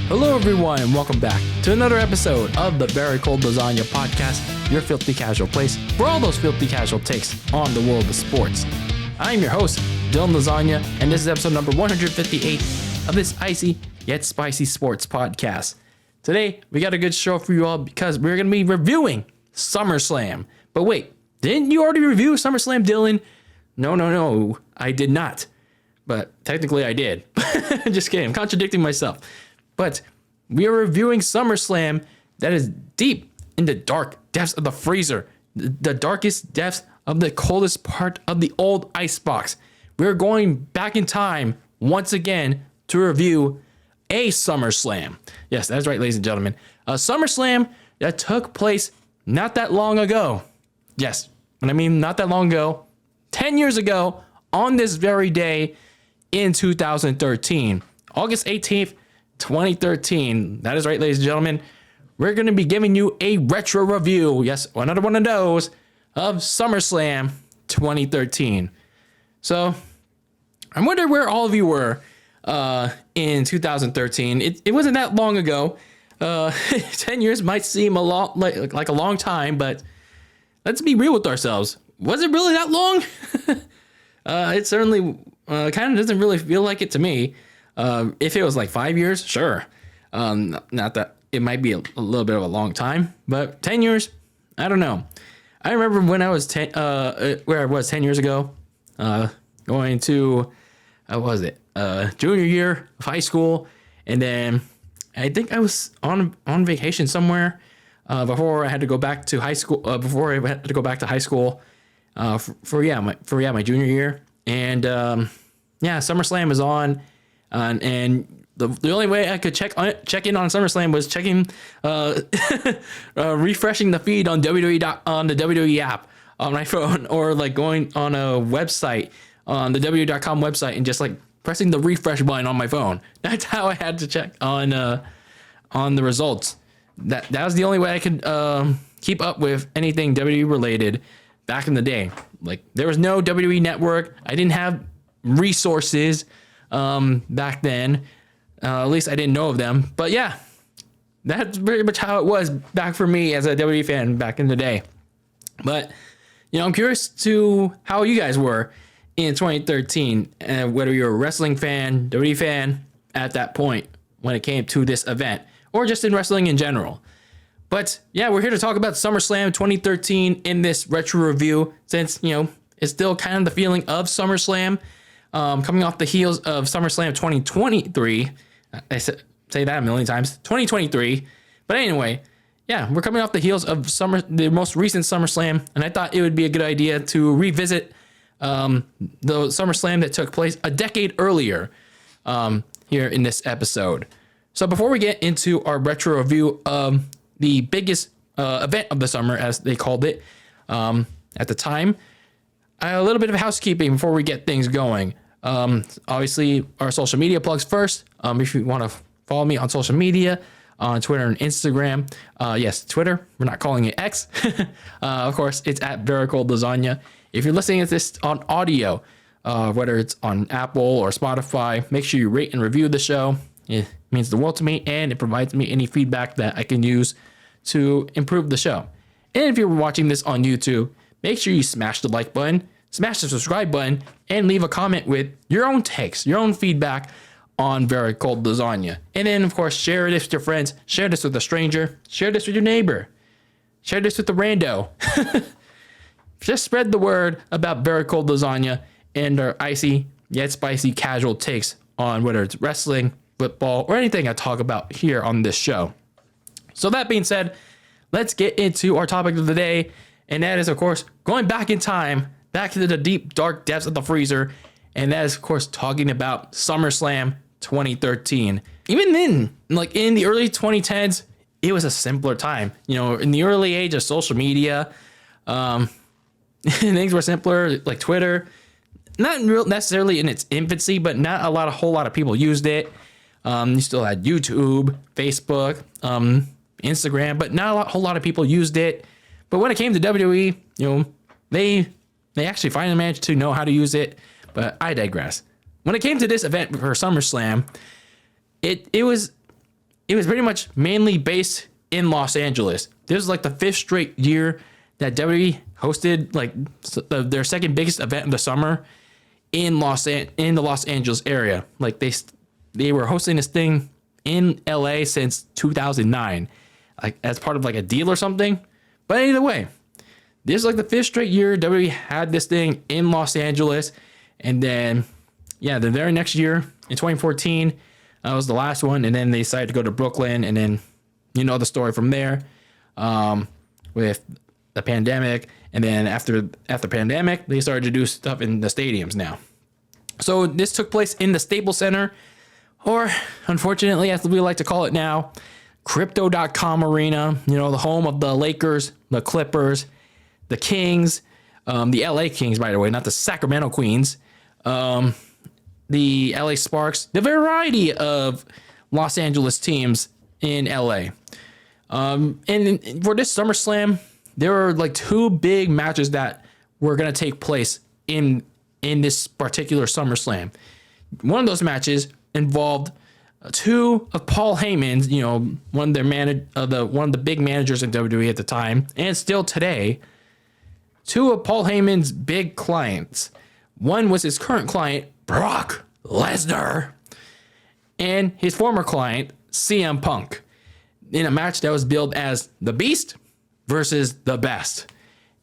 Hello everyone and welcome back to another episode of the Very Cold Lasagna podcast, your filthy casual place for all those filthy casual takes on the world of sports. I'm your host, DylanLasagna, and this is episode number 158 of this icy yet spicy sports podcast. Today, we got a good show for you all because we're going to be reviewing SummerSlam. But wait, didn't you already review SummerSlam, Dylan? No, I did not. But technically I did. Just kidding, I'm contradicting myself. But we are reviewing SummerSlam that is deep in the dark depths of the freezer, the darkest depths of the coldest part of the Old Icebox. We're going back in time once again to review a SummerSlam. Yes, that's right, ladies and gentlemen. A SummerSlam that took place not that long ago. Yes, when I mean not that long ago, 10 years ago on this very day in 2013, August 18th, 2013. That is right, ladies and gentlemen. We're going to be giving you a retro review. Yes, another one of those of SummerSlam 2013. So I wonder where all of you were in 2013. It wasn't that long ago. 10 years might seem a lot like a long time, but let's be real with ourselves. Was it really that long? It certainly kind of doesn't really feel like it to me. If it was like 5 years, sure. Not that it might be a little bit of a long time, but 10 years, I don't know. I remember when I was where I was 10 years ago, going to, what was it? Junior year of high school. And then I think I was on vacation somewhere, before I had to go back to high school, for my junior year. And, SummerSlam is on. And the only way I could check in on SummerSlam was checking, refreshing the feed on WWE on the WWE app on my phone, or like going on a website on the WWE.com website and just like pressing the refresh button on my phone. That's how I had to check on the results. That was the only way I could keep up with anything WWE related back in the day. Like there was no WWE network. I didn't have resources back then. At least I didn't know of them. But yeah, that's pretty much how it was back for me as a WWE fan back in the day. But, I'm curious to how you guys were in 2013, and whether you're a wrestling fan, WWE fan at that point when it came to this event, or just in wrestling in general. But yeah, we're here to talk about SummerSlam 2013 in this retro review, since, it's still kind of the feeling of SummerSlam. Coming off the heels of SummerSlam 2023. I say that a million times. 2023. But anyway, yeah, we're coming off the heels of the most recent SummerSlam, and I thought it would be a good idea to revisit the SummerSlam that took place a decade earlier here in this episode. So before we get into our retro review of the biggest event of the summer, as they called it at the time, a little bit of housekeeping before we get things going. Obviously, our social media plugs first. If you want to follow me on social media, on Twitter and Instagram. Yes, Twitter. We're not calling it X. Of course, it's at Very Cold Lasagna. If you're listening to this on audio, whether it's on Apple or Spotify, make sure you rate and review the show. It means the world to me, and it provides me any feedback that I can use to improve the show. And if you're watching this on YouTube, make sure you smash the like button, smash the subscribe button, and leave a comment with your own takes, your own feedback on Very Cold Lasagna. And then, of course, share this with your friends, share this with a stranger, share this with your neighbor, share this with the rando. Just spread the word about Very Cold Lasagna and our icy yet spicy casual takes on whether it's wrestling, football, or anything I talk about here on this show. So that being said, let's get into our topic of the day. And that is, of course, going back in time, back into the deep, dark depths of the freezer. And that is, of course, talking about SummerSlam 2013. Even then, like in the early 2010s, it was a simpler time. In the early age of social media, things were simpler, like Twitter. Not necessarily in its infancy, but not a whole lot of people used it. You still had YouTube, Facebook, Instagram, but not a whole lot of people used it. But when it came to WWE, they actually finally managed to know how to use it. But I digress. When it came to this event for SummerSlam, it was it was pretty much mainly based in Los Angeles. This was like the 5th straight year that WWE hosted like their second biggest event of the summer in the Los Angeles area. Like they were hosting this thing in LA since 2009, like as part of like a deal or something. But either way, this is like the 5th straight year WWE had this thing in Los Angeles. And then, yeah, the very next year in 2014, that was the last one. And then they decided to go to Brooklyn. And then, you know the story from there, with the pandemic. And then after pandemic, they started to do stuff in the stadiums now. So this took place in the Staples Center, or unfortunately, as we like to call it now, Crypto.com Arena, you know, the home of the Lakers, the Clippers, the Kings, the LA Kings, by the way, not the Sacramento Queens, the LA Sparks, the variety of Los Angeles teams in LA. And for this SummerSlam, there were like 2 big matches that were going to take place in this particular SummerSlam. One of those matches involved 2 of Paul Heyman's, you know, one of the big managers in WWE at the time, and still today, 2 of Paul Heyman's big clients. One was his current client, Brock Lesnar, and his former client, CM Punk, in a match that was billed as the Beast versus the Best.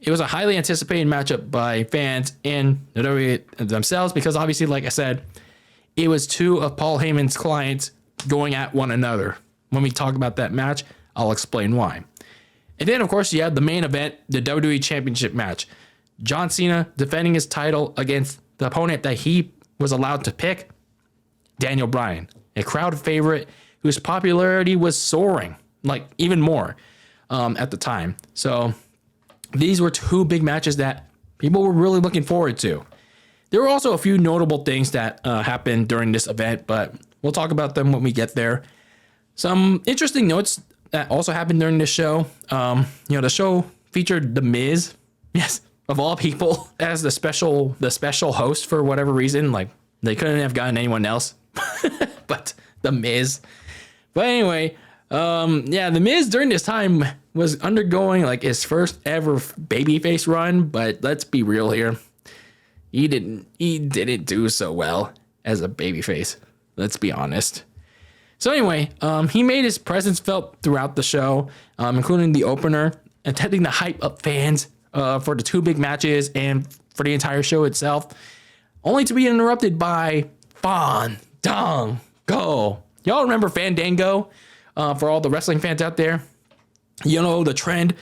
It was a highly anticipated matchup by fans and the WWE themselves because obviously, like I said, it was 2 of Paul Heyman's clients going at one another. When we talk about that match, I'll explain why. And then, of course, you had the main event, the WWE Championship match. John Cena defending his title against the opponent that he was allowed to pick, Daniel Bryan, a crowd favorite whose popularity was soaring, like even more at the time. So these were 2 big matches that people were really looking forward to. There were also a few notable things that happened during this event, but we'll talk about them when we get there. Some interesting notes that also happened during this show. The show featured The Miz, yes, of all people, as the special host for whatever reason. Like they couldn't have gotten anyone else, but The Miz. But anyway, The Miz during this time was undergoing like his first ever babyface run, but let's be real here. He didn't do so well as a babyface. Let's be honest. So anyway, he made his presence felt throughout the show, including the opener, attempting to hype up fans for the 2 big matches and for the entire show itself, only to be interrupted by Fandango. Y'all remember Fandango? For all the wrestling fans out there, you know the trend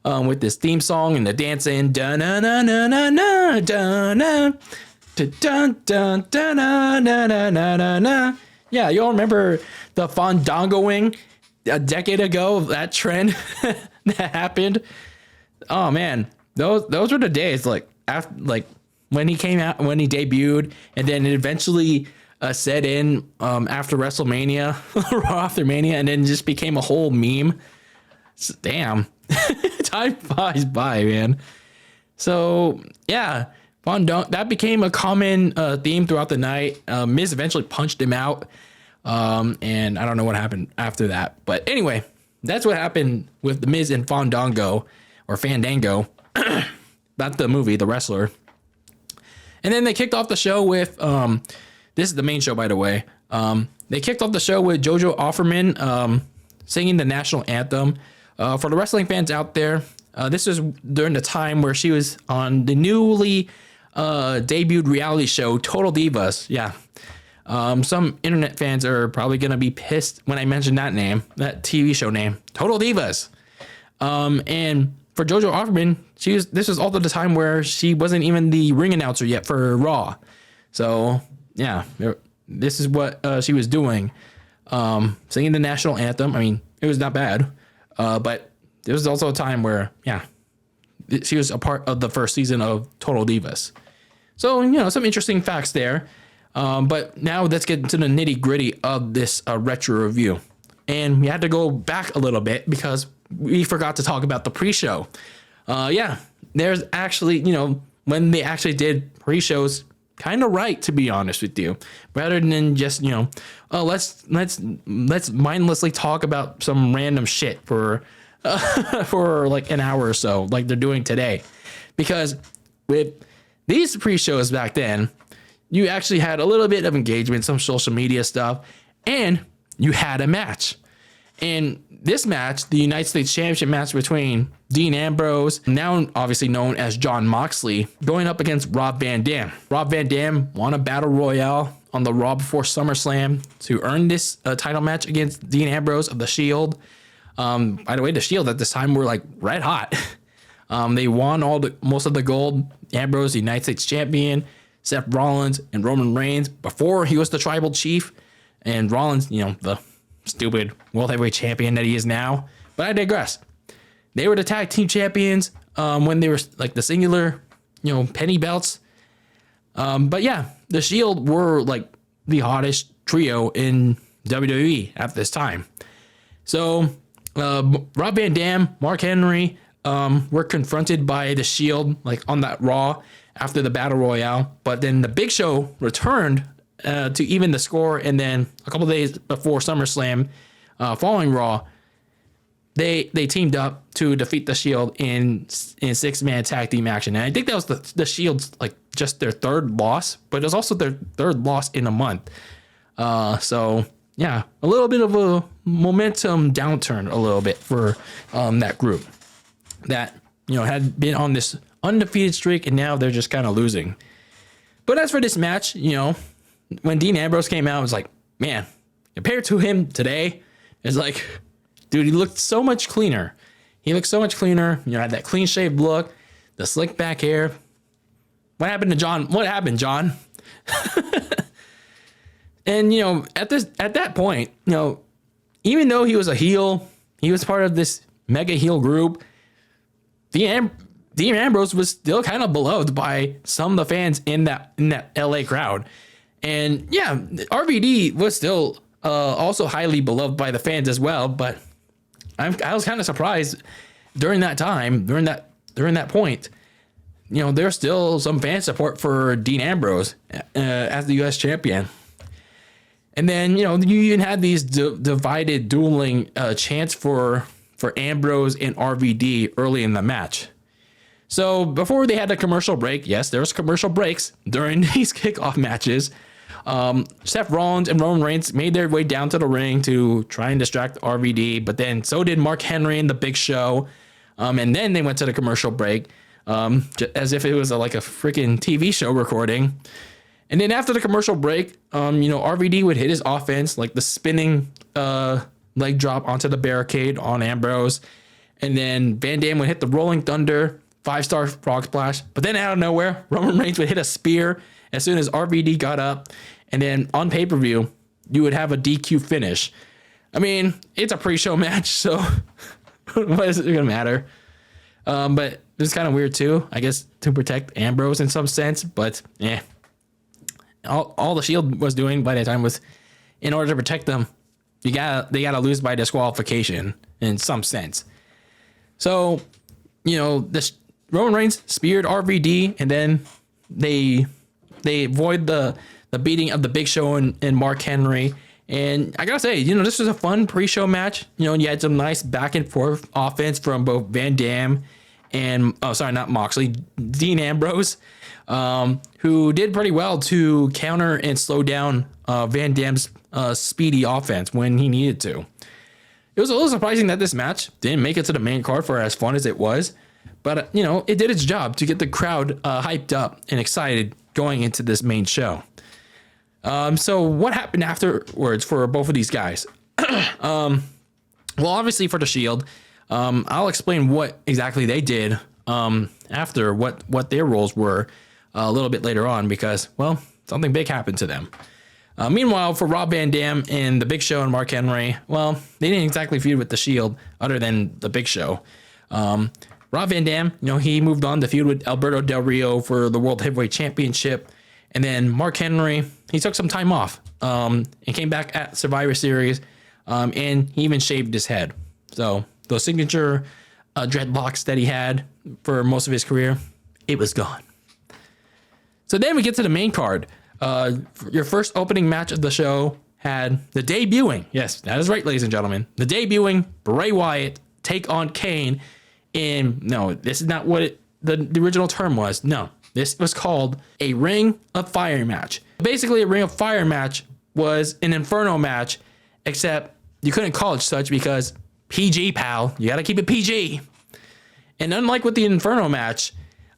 with this theme song and the dancing. Dun dun dun dun dun dun dun dun dun dun dun dun. Yeah, you all remember the Fandangoing a decade ago? That trend that happened. Oh man, those were the days. Like after, like when he came out, when he debuted, and then it eventually set in after WrestleMania, Raw after Mania, and then just became a whole meme. Damn, time flies by, man. So yeah, that became a common theme throughout the night. Miz eventually punched him out, and I don't know what happened after that. But anyway, that's what happened with the Miz and Fandango, not the movie, the wrestler. And then they kicked off the show with this is the main show, by the way. They kicked off the show with JoJo Offerman singing the national anthem. For the wrestling fans out there, this was during the time where she was on the newly debuted reality show Total Divas. Yeah. Some internet fans are probably going to be pissed when I mention that TV show name, Total Divas. And for JoJo Offerman, this was also the time where she wasn't even the ring announcer yet for Raw. So yeah, this is what she was doing, singing the national anthem. I mean, it was not bad, but there was also a time where, she was a part of the first season of Total Divas. So, some interesting facts there. But now let's get into the nitty gritty of this retro review. And we had to go back a little bit because we forgot to talk about the pre-show. There's actually, when they actually did pre-shows kind of right, to be honest with you, rather than just, let's mindlessly talk about some random shit for for like an hour or so, like they're doing today. Because with these pre-shows back then, you actually had a little bit of engagement, some social media stuff, and you had a match. And this match, the United States Championship match between Dean Ambrose, now obviously known as Jon Moxley, going up against Rob Van Dam. Rob Van Dam won a battle royale on the Raw before SummerSlam to earn this title match against Dean Ambrose of The Shield. By the way, The Shield at this time were like red hot. They won most of the gold. Ambrose, the United States champion, Seth Rollins and Roman Reigns before he was the tribal chief, and Rollins, the stupid world heavyweight champion that he is now. But I digress. They were the tag team champions when they were like the singular, penny belts. But yeah, the Shield were like the hottest trio in WWE at this time. So Rob Van Dam, Mark Henry were confronted by the Shield like on that Raw after the Battle Royale. But then the Big Show returned to even the score, and then a couple days before SummerSlam, following Raw, they teamed up to defeat the Shield in 6-man tag team action. And I think that was the Shield's like just their third loss, but it was also their third loss in a month. So yeah, a little bit of a momentum downturn a little bit for that group that had been on this undefeated streak, and now they're just kind of losing. But as for this match, when Dean Ambrose came out, it was like, man, compared to him today, it's like, dude, he looked so much cleaner. Had that clean shaved look, the slick back hair. What happened to John? What happened, John? And, at that point, even though he was a heel, he was part of this mega heel group, Dean Ambrose was still kind of beloved by some of the fans in that LA crowd. And yeah, RVD was still also highly beloved by the fans as well. But I was kind of surprised during that time, during that point, there's still some fan support for Dean Ambrose as the U.S. champion. And then, you even had these divided dueling chants for Ambrose and RVD early in the match. So before they had a commercial break, yes, there was commercial breaks during these kickoff matches. Seth Rollins and Roman Reigns made their way down to the ring to try and distract RVD, but then so did Mark Henry and the Big Show. And then they went to the commercial break, as if it was like a freaking TV show recording. And then after the commercial break, RVD would hit his offense, like the spinning leg drop onto the barricade on Ambrose. And then Van Dam would hit the Rolling Thunder, 5-star frog splash. But then out of nowhere, Roman Reigns would hit a spear as soon as RVD got up. And then on pay-per-view, you would have a DQ finish. I mean, it's a pre-show match, so what is it going to matter? But it's kind of weird too, I guess, to protect Ambrose in some sense. But yeah, all the Shield was doing by that time was, in order to protect them, they gotta lose by disqualification in some sense. So, this Roman Reigns speared RVD, and then they avoid the beating of the Big Show and Mark Henry. And I gotta say, this was a fun pre-show match. You had some nice back and forth offense from both Van Dam and not Moxley, Dean Ambrose, who did pretty well to counter and slow down Van Dam's speedy offense when he needed to. It was a little surprising that this match didn't make it to the main card for as fun as it was, but it did its job to get the crowd hyped up and excited going into this main show. So what happened afterwards for both of these guys? Well, obviously for the Shield, I'll explain what exactly they did after what their roles were a little bit later on, because, well, something big happened to them. Meanwhile, for Rob Van Dam and the Big Show and Mark Henry, well, they didn't exactly feud with the Shield other than the Big Show. Rob Van Dam, he moved on to feud with Alberto Del Rio for the World Heavyweight Championship. And then Mark Henry, he took some time off and came back at Survivor Series, and he even shaved his head. So those signature dreadlocks that he had for most of his career, it was gone. So then we get to the main card. Your first opening match of the show had the debuting. Yes, that is right, ladies and gentlemen. The debuting Bray Wyatt take on Kane. No, this is not what the original term was. No, this was called a Ring of Fire match. Basically, a Ring of Fire match was an Inferno match, except you couldn't call it such because PG, pal. You got to keep it PG. And unlike with the Inferno match,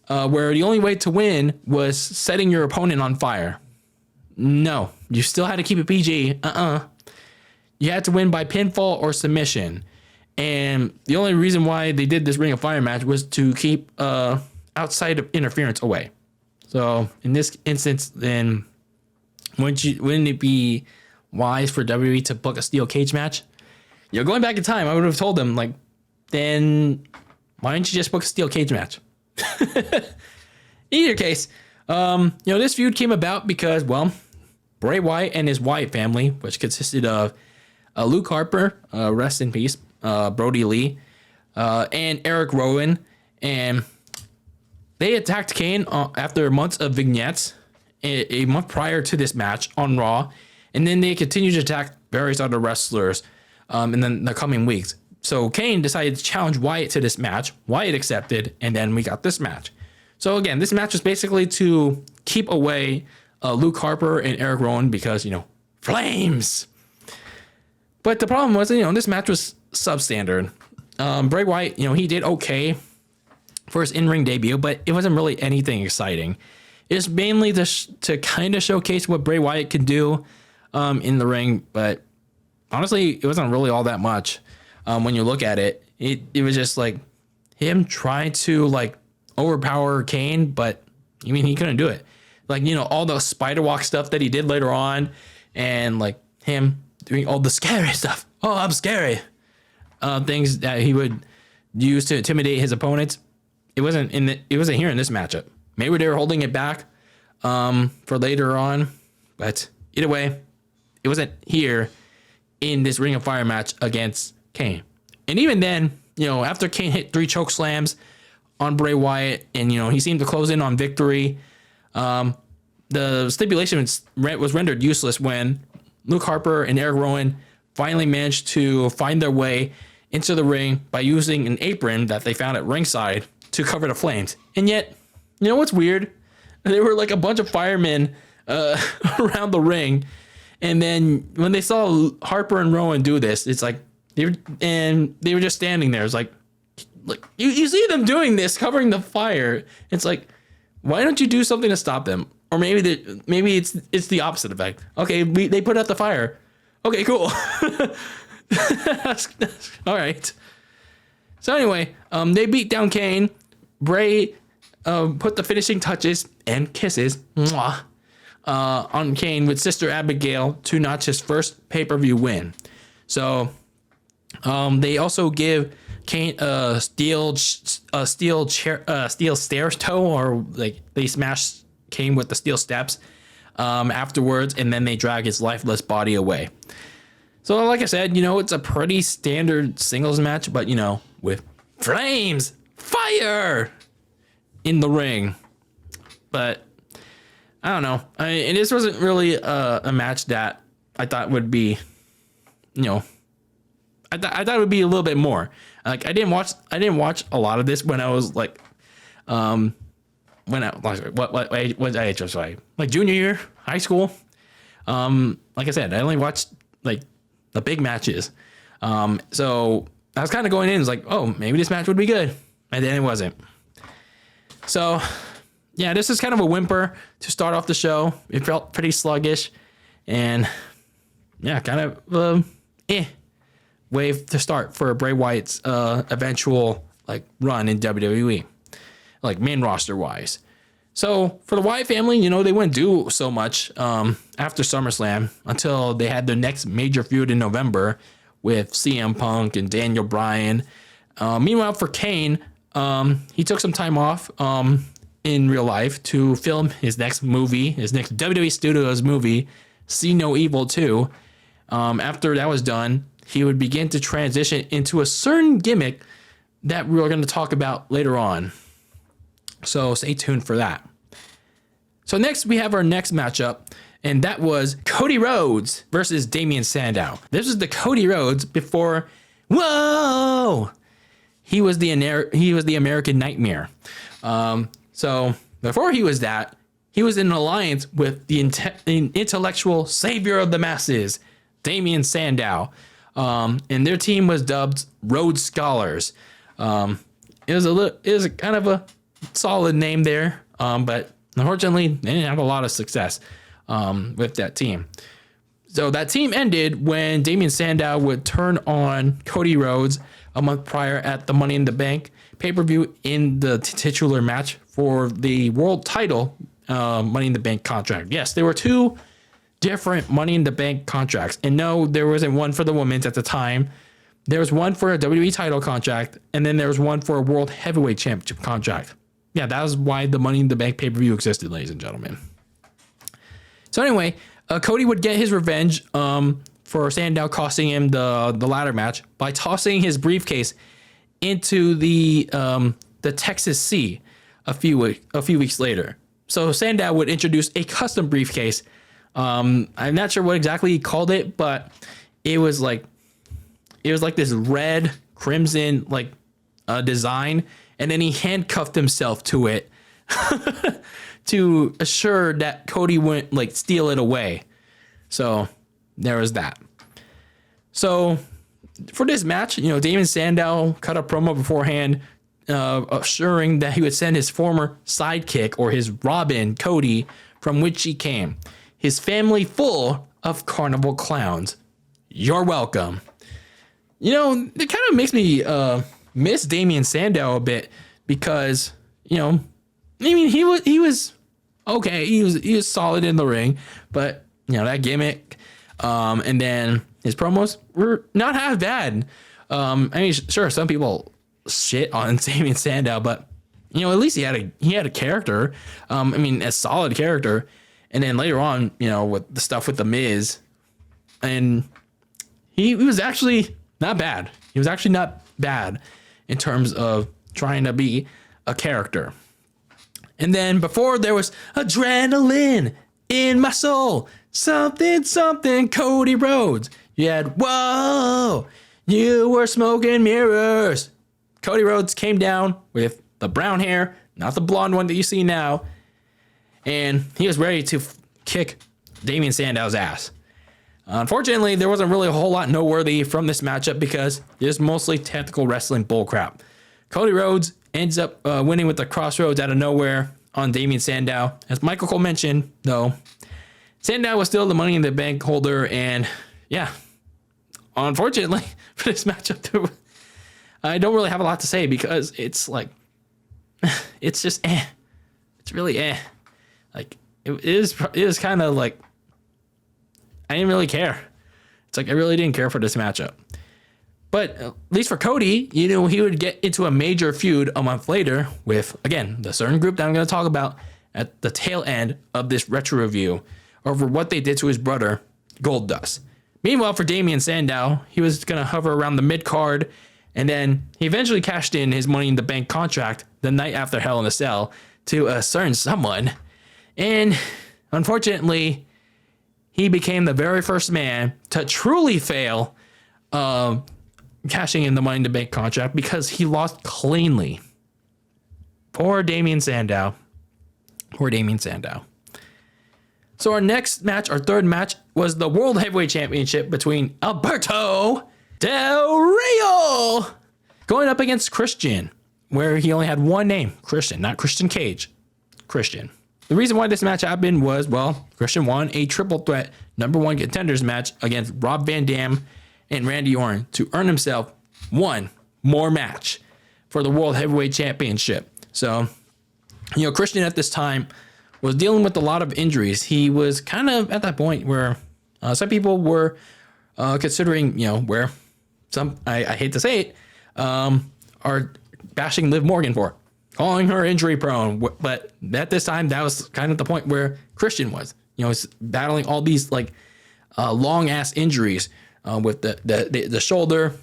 where the only way to win was setting your opponent on fire. No, you still had to keep it PG. You had to win by pinfall or submission. And the only reason why they did this Ring of Fire match was to keep outside of interference away. So in this instance, then wouldn't it be wise for WWE to book a steel cage match? Going back in time, I would have told them, like, then why didn't you just book a steel cage match? In either case, this feud came about because, well, Bray Wyatt and his Wyatt family, which consisted of Luke Harper, rest in peace, Brody Lee, and Eric Rowan, and they attacked Kane after months of vignettes a month prior to this match on Raw, and then they continued to attack various other wrestlers in the coming weeks. So Kane decided to challenge Wyatt to this match. Wyatt accepted, and then we got this match. So again, this match was basically to keep away Luke Harper and Eric Rowan because, flames. But the problem was, this match was substandard. Bray Wyatt, he did okay for his in-ring debut, but it wasn't really anything exciting. It's mainly to kind of showcase what Bray Wyatt could do in the ring, but honestly, it wasn't really all that much. When you look at it, it was just like him trying to overpower Kane, but he couldn't do it. All the spider walk stuff that he did later on, and him doing all the scary stuff. Oh, I'm scary. Things that he would use to intimidate his opponents. It wasn't here in this matchup. Maybe they were holding it back for later on, but either way, it wasn't here in this Ring of Fire match against Kane. And even then, after Kane hit 3 choke slams on Bray Wyatt, and he seemed to close in on victory, the stipulation was rendered useless when Luke Harper and Eric Rowan finally managed to find their way into the ring by using an apron that they found at ringside to cover the flames. And yet, what's weird? There were a bunch of firemen around the ring, and then when they saw Harper and Rowan do this, it's like they were just standing there. It's like you see them doing this, covering the fire. It's like, why don't you do something to stop them? Or maybe it's the opposite effect. Okay, they put out the fire. Okay, cool. All right. So anyway, they beat down Kane. Bray put the finishing touches and kisses on Kane with Sister Abigail to notch his first pay-per-view win. So they also give Kane a steel stairs toe, or they smash Kane with the steel steps afterwards, and then they drag his lifeless body away. So like I said, it's a pretty standard singles match, but with flames, fire in the ring. But I don't know. This wasn't really a match that I thought would be, I thought it would be a little bit more. I didn't watch a lot of this when I was what age was I? Junior year, high school. Like I said, I only watched the big matches. So I was kind of going in, it's oh, maybe this match would be good, and then it wasn't. So yeah, this is kind of a whimper to start off the show. It felt pretty sluggish, and yeah, kind of wave to start for Bray Wyatt's eventual run in WWE, main roster wise. So for the Wyatt family, they wouldn't do so much after SummerSlam until they had their next major feud in November with CM Punk and Daniel Bryan. Meanwhile, for Kane, he took some time off in real life to film his next WWE Studios movie, See No Evil 2. After that was done, he would begin to transition into a certain gimmick that we're going to talk about later on. So stay tuned for that. So next we have our next matchup, and that was Cody Rhodes versus Damien Sandow. This was the Cody Rhodes before, whoa, he was the American Nightmare. So before he was that, he was in an alliance with the intellectual savior of the masses, Damien Sandow. And their team was dubbed Rhodes Scholars. It was kind of a solid name there, but unfortunately, they didn't have a lot of success with that team. So that team ended when Damien Sandow would turn on Cody Rhodes a month prior at the Money in the Bank pay-per-view in the titular match for the world title Money in the Bank contract. Yes, there were two different Money in the Bank contracts. And no, there wasn't one for the women's at the time. There was one for a WWE title contract, and then there was one for a World Heavyweight Championship contract. Yeah, that was why the Money in the Bank pay-per-view existed, ladies and gentlemen. So anyway, Cody would get his revenge for Sandow costing him the ladder match by tossing his briefcase into the Texas Sea a few weeks later. So Sandow would introduce a custom briefcase. I'm not sure what exactly he called it, but it was like this red crimson design, and then he handcuffed himself to it to assure that Cody wouldn't steal it away. So there was that. So for this match, Damien Sandow cut a promo beforehand, assuring that he would send his former sidekick, or his Robin, Cody, from which he came. His family full of carnival clowns. You're welcome. It kind of makes me miss Damien Sandow a bit because, he was okay. He was solid in the ring, but that gimmick, and then his promos were not half bad. Sure, some people shit on Damien Sandow, but at least he had a character. A solid character. And then later on, with the stuff with the Miz, and he was actually not bad. He was actually not bad in terms of trying to be a character. And then before, there was adrenaline in my soul, something, Cody Rhodes. You had, whoa, you were smoking mirrors. Cody Rhodes came down with the brown hair, not the blonde one that you see now. And he was ready to kick Damien Sandow's ass. Unfortunately, there wasn't really a whole lot noteworthy from this matchup because it's mostly technical wrestling bullcrap. Cody Rhodes ends up winning with the crossroads out of nowhere on Damien Sandow. As Michael Cole mentioned, though, Sandow was still the Money in the Bank holder. And yeah, unfortunately for this matchup, I don't really have a lot to say because it's it's just It's really it is kind of I didn't really care. It's I really didn't care for this matchup. But at least for Cody, he would get into a major feud a month later with, again, the certain group that I'm going to talk about at the tail end of this retro review over what they did to his brother, Goldust. Meanwhile, for Damien Sandow, he was going to hover around the mid-card, and then he eventually cashed in his Money in the Bank contract the night after Hell in a Cell to a certain someone. And unfortunately, he became the very first man to truly fail cashing in the Money in the Bank contract because he lost cleanly. Poor Damien Sandow. So our next match, our third match, was the World Heavyweight Championship between Alberto Del Rio going up against Christian, where he only had one name, Christian, not Christian Cage, Christian. The reason why this match happened was, Christian won a triple threat #1 contenders match against Rob Van Dam and Randy Orton to earn himself one more match for the World Heavyweight Championship. So, Christian at this time was dealing with a lot of injuries. He was kind of at that point where some people were considering, where some, I hate to say it, are bashing Liv Morgan for, calling her injury prone. But at this time, that was kind of the point where Christian was, was battling all these long ass injuries with the shoulder,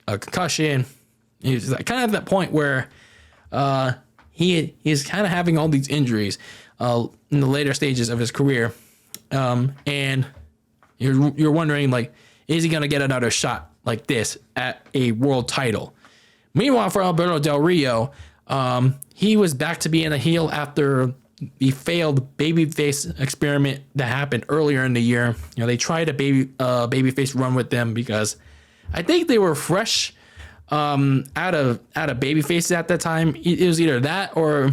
a concussion. He's kind of at that point where he is kind of having all these injuries. in the later stages of his career. And you're wondering, like, is he going to get another shot like this at a world title? Meanwhile, for Alberto Del Rio, he was back to being a heel after the failed babyface experiment that happened earlier in the year. You know, they tried a babyface run with them because I think they were fresh out of babyfaces at that time. It was either that or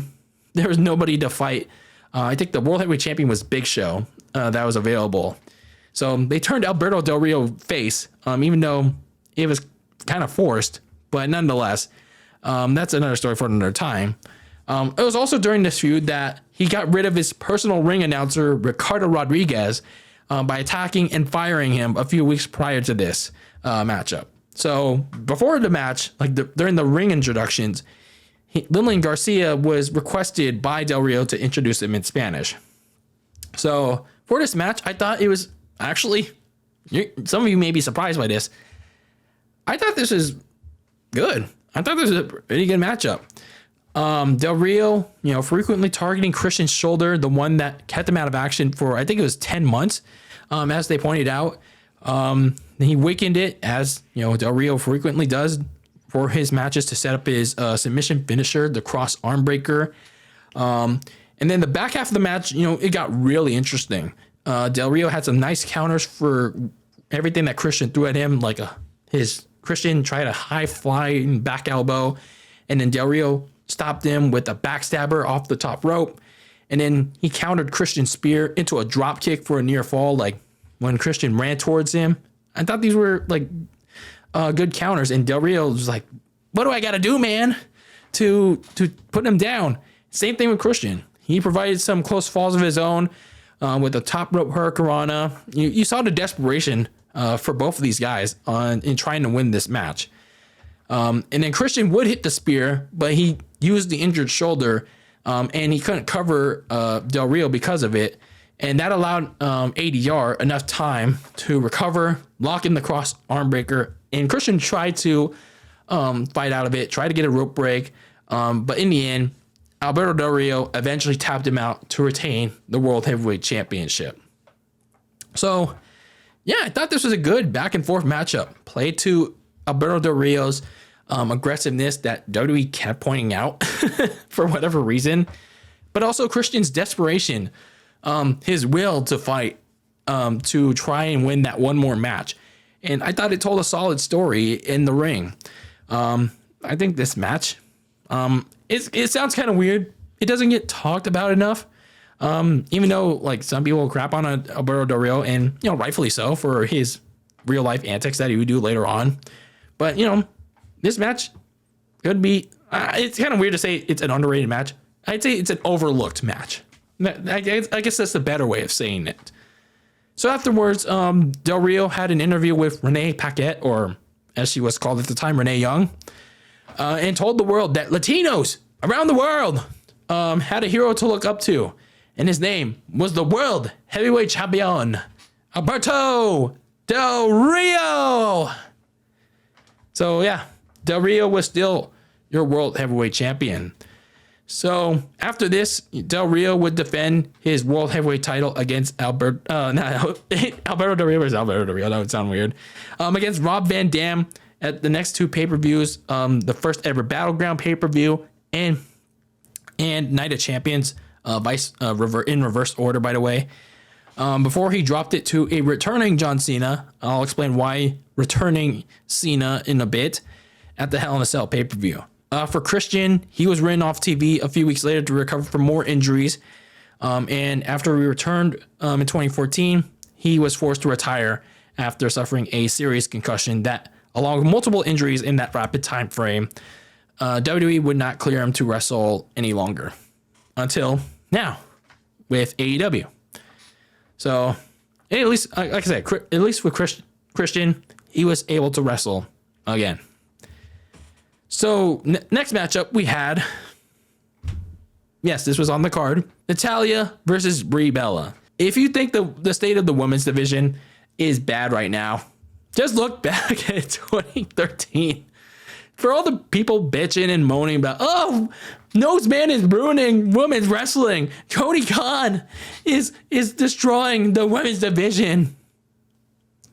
there was nobody to fight. I think the World Heavyweight Champion was Big Show that was available. So they turned Alberto Del Rio face, even though it was kind of forced, but nonetheless, that's another story for another time. It was also during this feud that he got rid of his personal ring announcer, Ricardo Rodriguez, by attacking and firing him a few weeks prior to this matchup. So before the match, like during the ring introductions, Lillian Garcia was requested by Del Rio to introduce him in Spanish. So for this match, I thought it was actually, some of you may be surprised by this, I thought this was good. I thought this was a pretty good matchup. Del Rio, frequently targeting Christian's shoulder, the one that kept him out of action for, I think it was 10 months, as they pointed out. He weakened it, as, Del Rio frequently does for his matches, to set up his submission finisher, the cross arm breaker. And then the back half of the match, it got really interesting. Del Rio had some nice counters for everything that Christian threw at him, like his Christian tried a high flying back elbow, and then Del Rio stopped him with a backstabber off the top rope. And then he countered Christian's spear into a drop kick for a near fall, like when Christian ran towards him. I thought these were like good counters, and Del Rio was like, what do I got to do, man, to put him down? Same thing with Christian. He provided some close falls of his own with a top rope hurricanrana. You saw the desperation for both of these guys in trying to win this match. And then Christian would hit the spear, but he used the injured shoulder, and he couldn't cover Del Rio because of it. And that allowed ADR enough time to recover, lock in the cross arm breaker. And Christian tried to fight out of it, tried to get a rope break. But in the end, Alberto Del Rio eventually tapped him out to retain the World Heavyweight Championship. So, yeah, I thought this was a good back and forth matchup. Played to Alberto Del Rio's aggressiveness that WWE kept pointing out for whatever reason, but also Christian's desperation, his will to fight, to try and win that one more match. And I thought it told a solid story in the ring. I think this match, it sounds kind of weird. It doesn't get talked about enough. Even though like some people crap on Alberto Del Rio, and rightfully so, for his real life antics that he would do later on. But this match could be. It's kind of weird to say it's an underrated match. I'd say it's an overlooked match. I guess that's the better way of saying it. So afterwards, Del Rio had an interview with Renee Paquette, or as she was called at the time, Renee Young, and told the world that Latinos around the world had a hero to look up to. And his name was the World Heavyweight Champion, Alberto Del Rio. So, yeah, Del Rio was still your World Heavyweight Champion. So, after this, Del Rio would defend his World Heavyweight title against Alberto Del Rio versus Alberto Del Rio. That would sound weird. Against Rob Van Dam at the next two pay-per-views, the first ever Battleground pay-per-view and Night of Champions. In reverse order, by the way. Before he dropped it to a returning John Cena. I'll explain why returning Cena in a bit at the Hell in a Cell pay-per-view. For Christian, he was written off TV a few weeks later to recover from more injuries. And after he returned in 2014, he was forced to retire after suffering a serious concussion that, along with multiple injuries in that rapid time frame, WWE would not clear him to wrestle any longer. Until now with AEW. So at least, like I said, at least with Christian, he was able to wrestle again. So next matchup we had, yes, this was on the card, Natalia versus Brie Bella. If you think the state of the women's division is bad right now, just look back at 2013. for all the people bitching and moaning about, oh, Nose Man is ruining women's wrestling. Tony Khan is destroying the women's division.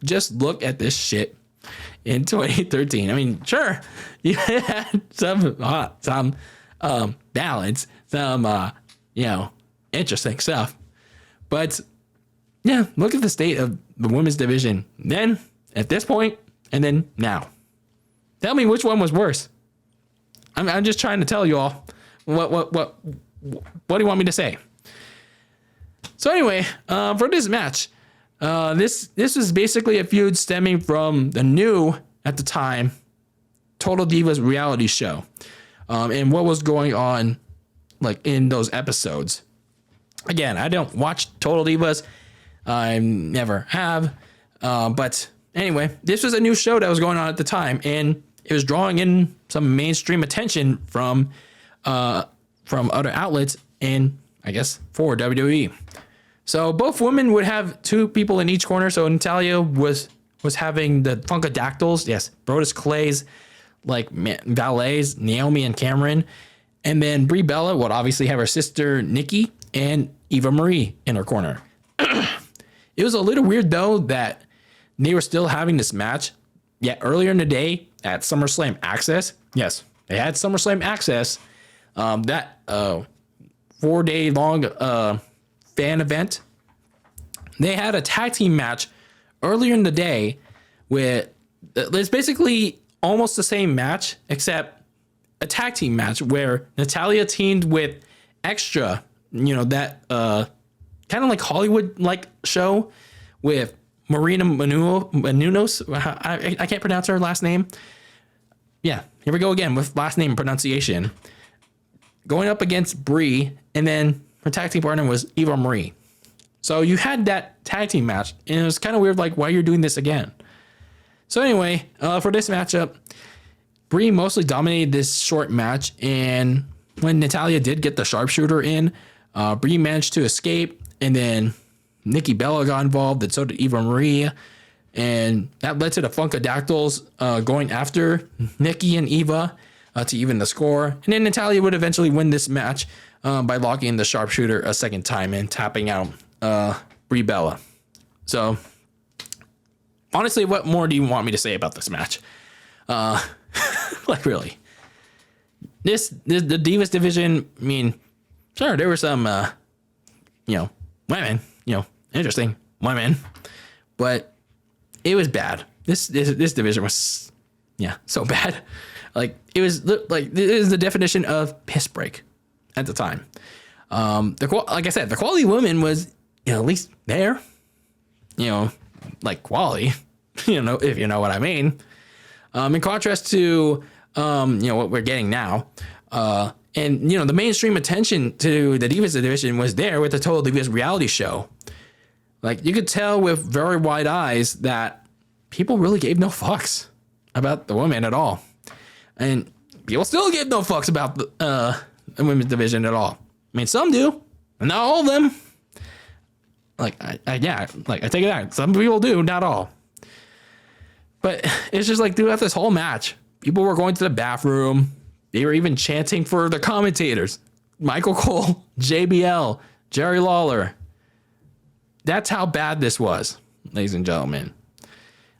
Just look at this shit in 2013. I mean, sure, you had some balance, some interesting stuff, but yeah, look at the state of the women's division then, at this point, and then now. Tell me which one was worse. I'm just trying to tell you all what do you want me to say? So anyway, for this match, this was basically a feud stemming from the new, at the time, Total Divas reality show, and what was going on like in those episodes. Again, I don't watch Total Divas. I never have. But anyway, this was a new show that was going on at the time, and it was drawing in some mainstream attention from other outlets, and I guess for WWE. So both women would have two people in each corner. So Natalia was having the Funkadactyls, yes, Brodus Clay's like valets, Naomi and Cameron, and then Brie Bella would obviously have her sister Nikki and Eva Marie in her corner. It was a little weird though that they were still having this match, yet earlier in the day at SummerSlam Access, yes, they had SummerSlam Access, that 4-day long fan event. They had a tag team match earlier in the day with, it's basically almost the same match, except a tag team match where Natalia teamed with Extra, that kind of like Hollywood like show with Marina Menounos. I can't pronounce her last name. Yeah, here we go again with last name pronunciation. Going up against Brie, and then her tag team partner was Eva Marie. So you had that tag team match, and it was kind of weird, like, why you're doing this again. So anyway, for this matchup, Brie mostly dominated this short match, and when Natalia did get the sharpshooter in, Brie managed to escape, and then Nikki Bella got involved, and so did Eva Marie, and that led to the Funkadactyls going after Nikki and Eva to even the score, and then Natalia would eventually win this match by locking in the sharpshooter a second time and tapping out Brie Bella. So honestly, what more do you want me to say about this match? Like really, the Divas division. I mean, sure, there were some women, interesting women, but it was bad. This division was so bad. Like it was like it is the definition of piss break at the time. Like I said, the quality of women was at least there. Like quality. If you know what I mean. In contrast to what we're getting now, and the mainstream attention to the Divas division was there with the Total Divas reality show. Like you could tell with very wide eyes that people really gave no fucks about the women at all, and people still give no fucks about the women's division at all. I mean, some do, and not all of them. Like I take it out. Some people do, not all. But it's just like throughout this whole match, people were going to the bathroom. They were even chanting for the commentators. Michael Cole, JBL, Jerry Lawler. That's how bad this was, ladies and gentlemen.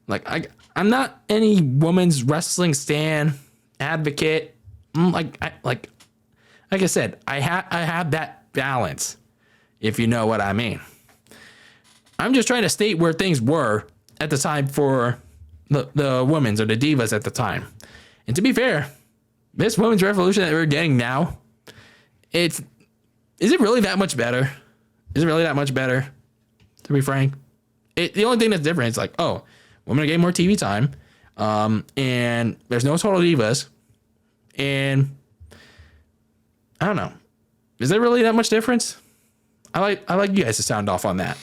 Like I'm not any women's wrestling stan advocate. Like I said, I have that balance, if you know what I mean. I'm just trying to state where things were at the time for the women's or the divas at the time. And to be fair, this women's revolution that we're getting now, is it really that much better? Is it really that much better? To be frank, the only thing that's different is like, oh, women are getting more TV time, and there's no Total Divas, and I don't know. Is there really that much difference? I like you guys to sound off on that.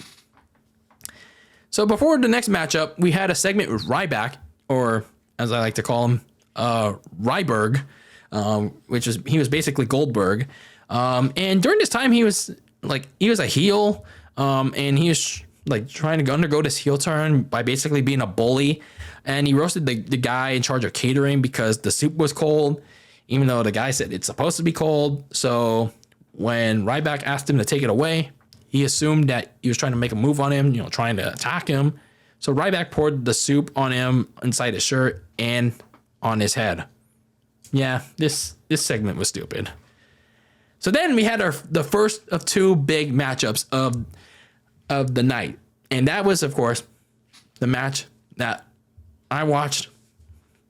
So before the next matchup, we had a segment with Ryback, or as I like to call him, Ryberg, he was basically Goldberg. And during this time, he was a heel, and he was like trying to undergo this heel turn by basically being a bully And he roasted the guy in charge of catering because the soup was cold, even though the guy said it's supposed to be cold. So when Ryback asked him to take it away, he assumed that he was trying to make a move on him, trying to attack him. So Ryback poured the soup on him inside his shirt and on his head. Yeah, this segment was stupid. So then we had the first of two big matchups of the night. And that was, of course, the match that I watched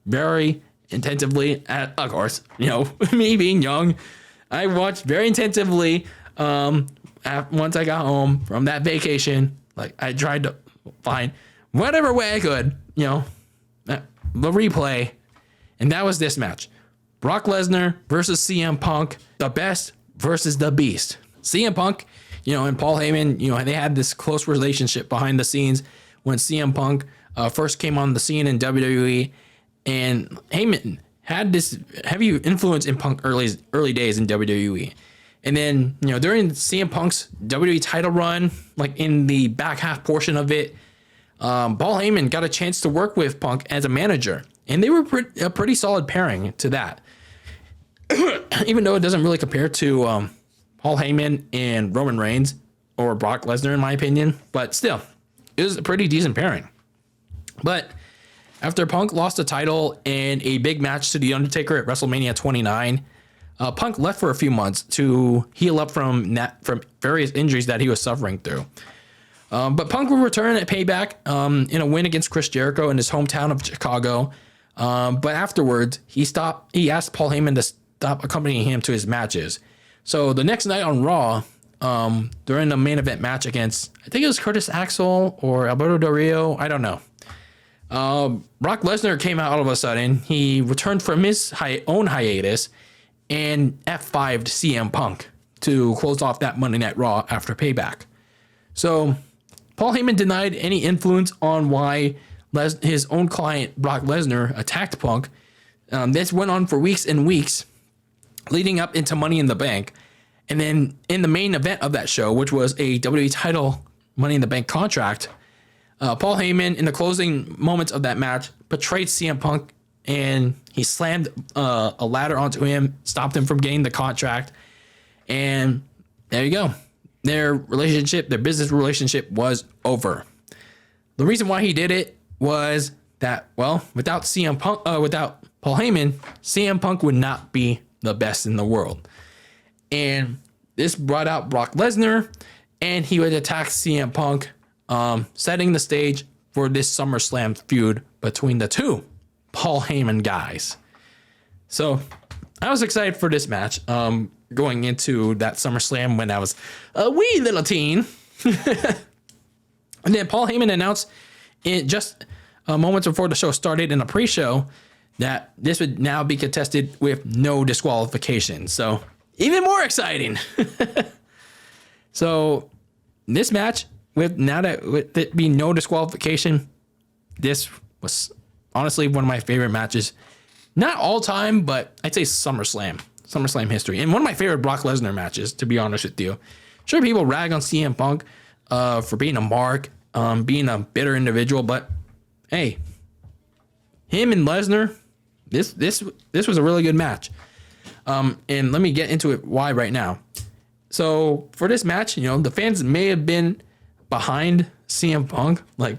very intensively. Of course, me being young, I watched very intensively once I got home from that vacation. Like, I tried to find whatever way I could, the replay. And that was this match. Brock Lesnar versus CM Punk, the best versus the beast. CM Punk, and Paul Heyman, they had this close relationship behind the scenes when CM Punk first came on the scene in WWE. And Heyman had this heavy influence in Punk early days in WWE. And then, during CM Punk's WWE title run, like in the back half portion of it, Paul Heyman got a chance to work with Punk as a manager. And they were a pretty solid pairing to that. Even though it doesn't really compare to Paul Heyman and Roman Reigns or Brock Lesnar, in my opinion. But still, it was a pretty decent pairing. But after Punk lost the title in a big match to The Undertaker at WrestleMania 29, Punk left for a few months to heal up from various injuries that he was suffering through. But Punk will return at Payback in a win against Chris Jericho in his hometown of Chicago. But afterwards, he asked Paul Heyman to stop accompanying him to his matches. So the next night on Raw, during the main event match against, I think it was Curtis Axel or Alberto Del Rio, I don't know. Brock Lesnar came out all of a sudden. He returned from his own hiatus and F5'd CM Punk to close off that Monday Night Raw after Payback. So Paul Heyman denied any influence on why his own client, Brock Lesnar, attacked Punk. This went on for weeks and weeks, leading up into Money in the Bank. And then in the main event of that show, which was a WWE title Money in the Bank contract, Paul Heyman, in the closing moments of that match, betrayed CM Punk, and he slammed a ladder onto him, stopped him from getting the contract. And there you go. Their business relationship was over. The reason why he did it was that, without without Paul Heyman, CM Punk would not be the best in the world. And this brought out Brock Lesnar, and he would attack CM Punk, setting the stage for this SummerSlam feud between the two Paul Heyman guys. So I was excited for this match going into that SummerSlam when I was a wee little teen. And then Paul Heyman announced just moments before the show started in a pre-show that this would now be contested with no disqualification. So even more exciting. So this match, with it being no disqualification, this was honestly one of my favorite matches. Not all time, but I'd say SummerSlam history. And one of my favorite Brock Lesnar matches, to be honest with you. Sure, people rag on CM Punk for being a mark, being a bitter individual, but hey, him and Lesnar, this was a really good match. And let me get into it why right now. So for this match, the fans may have been behind CM Punk, like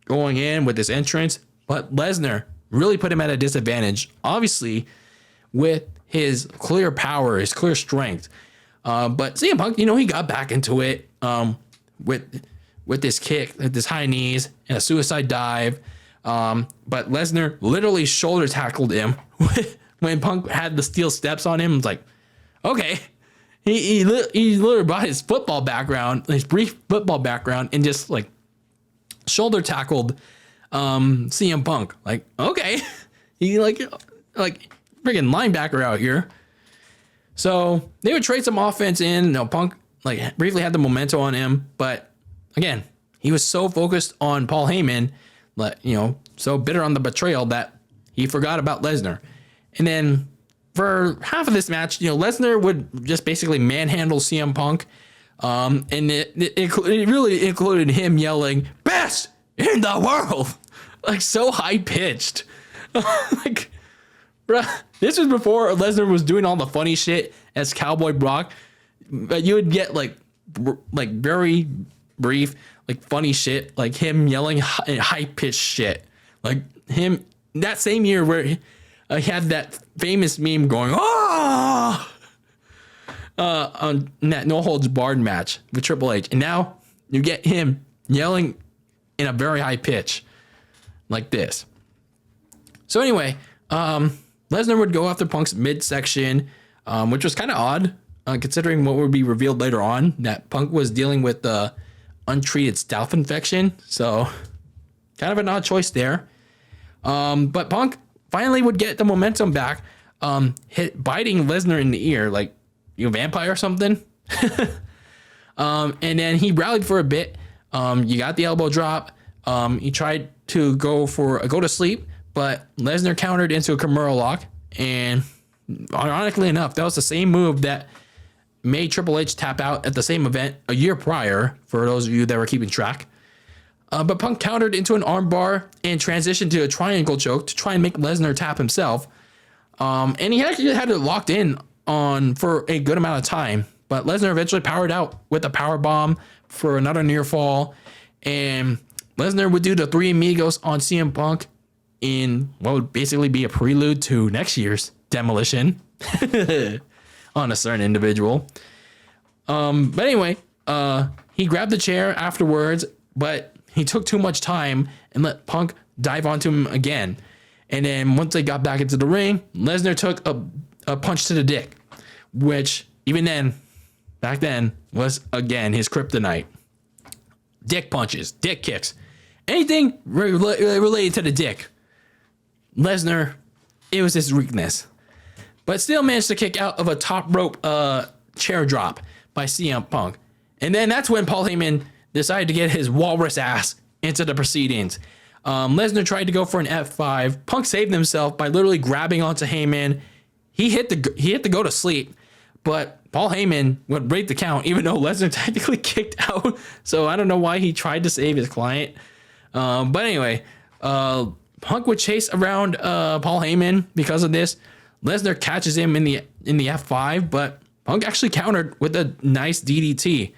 going in with this entrance, but Lesnar really put him at a disadvantage, obviously, with his clear power, his clear strength. But CM Punk, he got back into it with this kick, this high knees, and a suicide dive. But Lesnar literally shoulder tackled him when Punk had the steel steps on him. It's like, okay. He literally brought his football background, his brief football background, and just like shoulder tackled CM Punk. Like, okay. He like freaking linebacker out here. So they would trade some offense in. Punk like briefly had the momentum on him, but again, he was so focused on Paul Heyman, so bitter on the betrayal that he forgot about Lesnar. And then for half of this match, Lesnar would just basically manhandle CM Punk. And it really included him yelling, "Best in the world!" like so high pitched. Like, bruh, this was before Lesnar was doing all the funny shit as Cowboy Brock. But you would get like very brief, like funny shit, like him yelling high pitched shit, like him that same year where he had that famous meme going, oh, on that no holds barred match with Triple H, and now you get him yelling in a very high pitch like this. So anyway, Lesnar would go after Punk's midsection, which was kind of odd, considering what would be revealed later on, that Punk was dealing with the untreated staph infection. So kind of an odd choice there. But Punk finally would get the momentum back, biting Lesnar in the ear, like, you a vampire or something? And then he rallied for a bit. You got the elbow drop. He tried to go to sleep, but Lesnar countered into a Kimura lock. And ironically enough, that was the same move that made Triple H tap out at the same event a year prior, for those of you that were keeping track. But Punk countered into an armbar and transitioned to a triangle choke to try and make Lesnar tap himself. And he actually had it locked in for a good amount of time. But Lesnar eventually powered out with a power bomb for another near fall. And Lesnar would do the Three Amigos on CM Punk in what would basically be a prelude to next year's Demolition on a certain individual. But anyway, he grabbed the chair afterwards, but he took too much time and let Punk dive onto him again. And then once they got back into the ring, Lesnar took a punch to the dick, which even then, back then, was again his kryptonite. Dick punches, dick kicks, anything related to the dick. Lesnar, it was his weakness, but still managed to kick out of a top rope chair drop by CM Punk. And then that's when Paul Heyman decided to get his walrus ass into the proceedings. Lesnar tried to go for an F5. Punk saved himself by literally grabbing onto Heyman. He hit the go to sleep, but Paul Heyman would break the count, even though Lesnar technically kicked out. So I don't know why he tried to save his client. But anyway, Punk would chase around Paul Heyman because of this. Lesnar catches him in the F5, but Punk actually countered with a nice DDT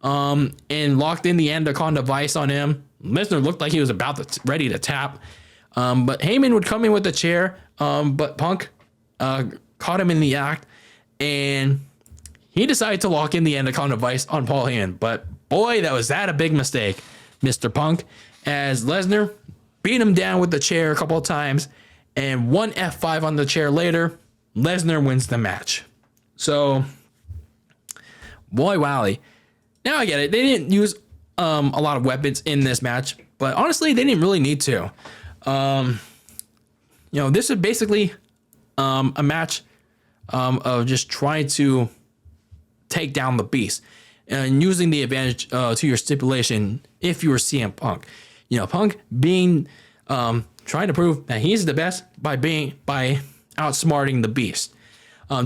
and locked in the Anaconda Vice on him. Lesnar looked like he was ready to tap, but Heyman would come in with the chair, but Punk caught him in the act, and he decided to lock in the Anaconda Vice on Paul Heyman. But boy, was that a big mistake, Mr. Punk, as Lesnar beat him down with the chair a couple of times, and one F5 on the chair later, Lesnar wins the match. So, boy, wowly. Now I get it. They didn't use a lot of weapons in this match, but honestly, they didn't really need to. This is basically a match of just trying to take down the beast and using the advantage to your stipulation if you were CM Punk. Punk being trying to prove that he's the best by outsmarting the beast,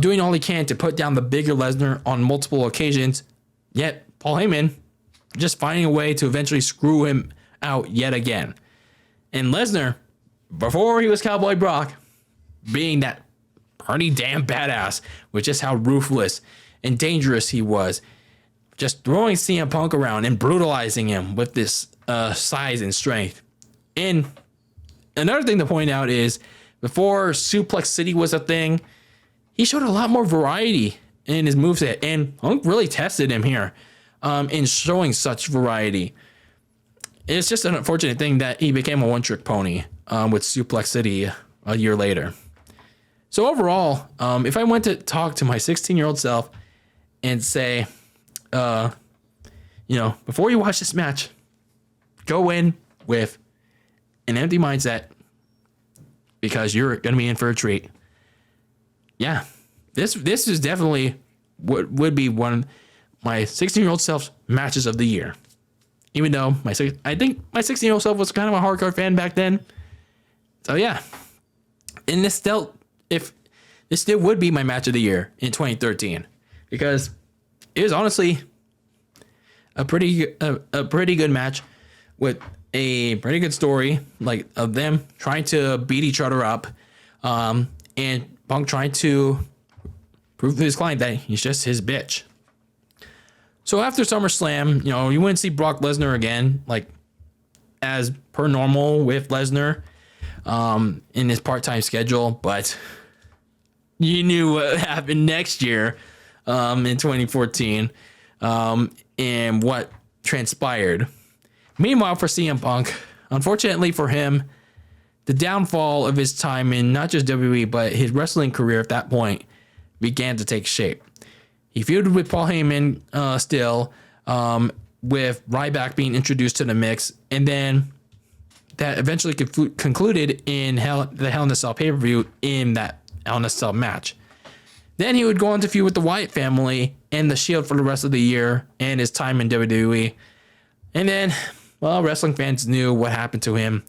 doing all he can to put down the bigger Lesnar on multiple occasions. Yet Paul Heyman just finding a way to eventually screw him out yet again. And Lesnar, before he was Cowboy Brock, being that pretty damn badass with just how ruthless and dangerous he was, just throwing CM Punk around and brutalizing him with this size and strength. And another thing to point out is, before Suplex City was a thing, he showed a lot more variety in his moveset, and Punk really tested him here in showing such variety. It's just an unfortunate thing that he became a one-trick pony with Suplex City a year later. So overall, if I went to talk to my 16-year-old self and say, before you watch this match, go in with an empty mindset because you're going to be in for a treat. Yeah, this is definitely what would be one of my 16-year-old self's matches of the year. Even though I think my 16-year-old self was kind of a hardcore fan back then. So yeah, and this still would be my match of the year in 2013 because it was honestly a pretty good match with a pretty good story, like of them trying to beat each other up, and Punk trying to prove to his client that he's just his bitch. So after SummerSlam, you wouldn't see Brock Lesnar again, like as per normal with Lesnar, in his part-time schedule, but you knew what happened next year, in 2014, and what transpired. Meanwhile, for CM Punk, unfortunately for him, the downfall of his time in not just WWE, but his wrestling career at that point began to take shape. He feuded with Paul Heyman still, with Ryback being introduced to the mix, and then that eventually concluded in the Hell in a Cell pay-per-view in that Hell in a Cell match. Then he would go on to feud with the Wyatt family and the Shield for the rest of the year and his time in WWE. And then, well, wrestling fans knew what happened to him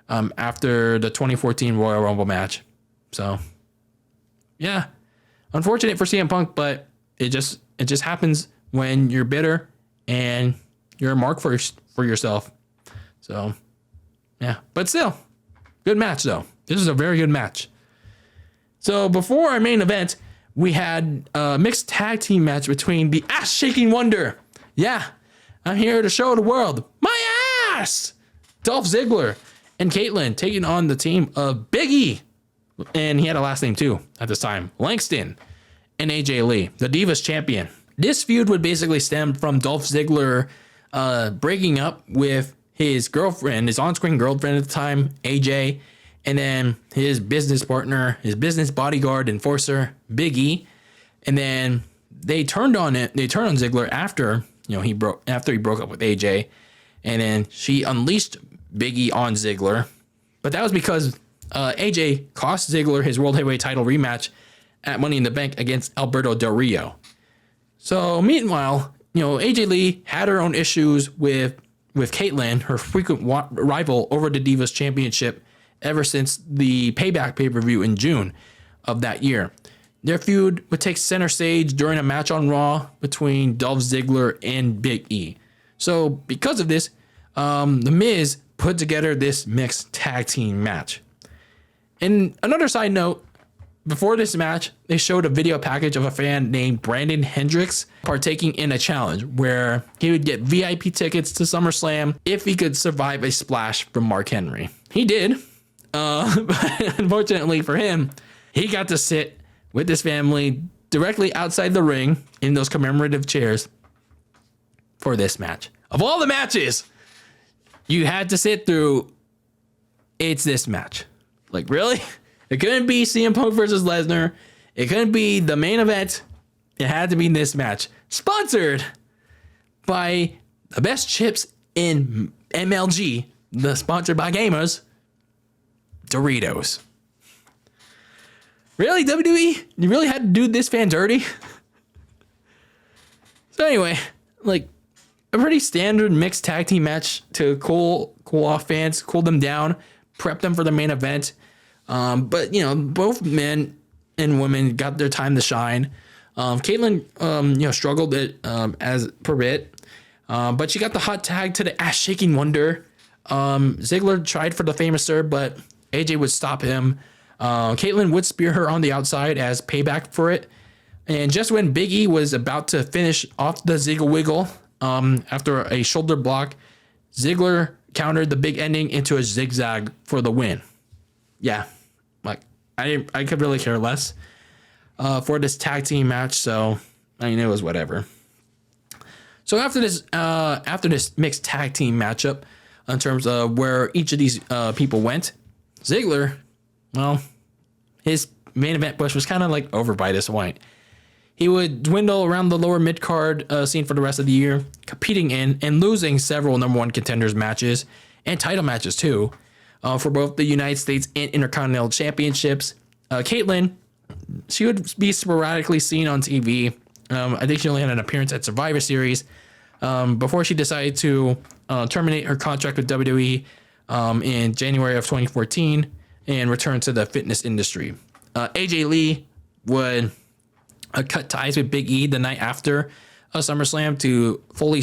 after the 2014 Royal Rumble match. So, yeah, unfortunate for CM Punk, but it just happens when you're bitter and you're a mark for yourself. So, yeah, but still, good match though. This is a very good match. So before our main event, we had a mixed tag team match between the ass-shaking wonder. Yeah, I'm here to show the world my ass. Dolph Ziggler and Caitlyn taking on the team of Big E, and he had a last name too at this time, Langston, and AJ Lee, the Divas champion. This feud would basically stem from Dolph Ziggler breaking up with his girlfriend, his on-screen girlfriend at the time, AJ, and then his business partner, his business bodyguard, enforcer, Big E. And then they turned on Ziggler after he broke up with AJ, and then she unleashed Big E on Ziggler. But that was because AJ cost Ziggler his World Heavyweight title rematch at Money in the Bank against Alberto Del Rio. So meanwhile, AJ Lee had her own issues with Caitlyn, her frequent rival, over the Divas Championship ever since the Payback pay-per-view in June of that year. Their feud would take center stage during a match on Raw between Dolph Ziggler and Big E. So because of this, The Miz put together this mixed tag team match. And another side note, before this match, they showed a video package of a fan named Brandon Hendricks partaking in a challenge where he would get VIP tickets to SummerSlam if he could survive a splash from Mark Henry. He did. But unfortunately for him, he got to sit with his family directly outside the ring in those commemorative chairs for this match. Of all the matches you had to sit through, it's this match. Like, really? It couldn't be CM Punk versus Lesnar. It couldn't be the main event. It had to be this match. Sponsored by the best chips in MLG, the sponsored by gamers, Doritos. Really, WWE? You really had to do this fan dirty? So anyway, like a pretty standard mixed tag team match to cool off fans, cool them down, prep them for the main event. But both men and women got their time to shine. Caitlyn, struggled as per bit, but she got the hot tag to the ass-shaking wonder. Ziggler tried for the famous serve, but AJ would stop him. Caitlyn would spear her on the outside as payback for it. And just when Big E was about to finish off the Ziggle Wiggle, after a shoulder block, Ziggler countered the big ending into a zigzag for the win. Yeah, like I could really care less for this tag team match, so it was whatever. So after this mixed tag team matchup, in terms of where each of these people went, Ziggler, well, his main event push was kind of like over by this point. He would dwindle around the lower mid-card scene for the rest of the year, competing in and losing several number one contenders matches and title matches too, for both the United States and Intercontinental Championships. Caitlyn, she would be sporadically seen on TV. I think she only had an appearance at Survivor Series before she decided to terminate her contract with WWE in January of 2014 and return to the fitness industry. AJ Lee would cut ties with Big E the night after SummerSlam to fully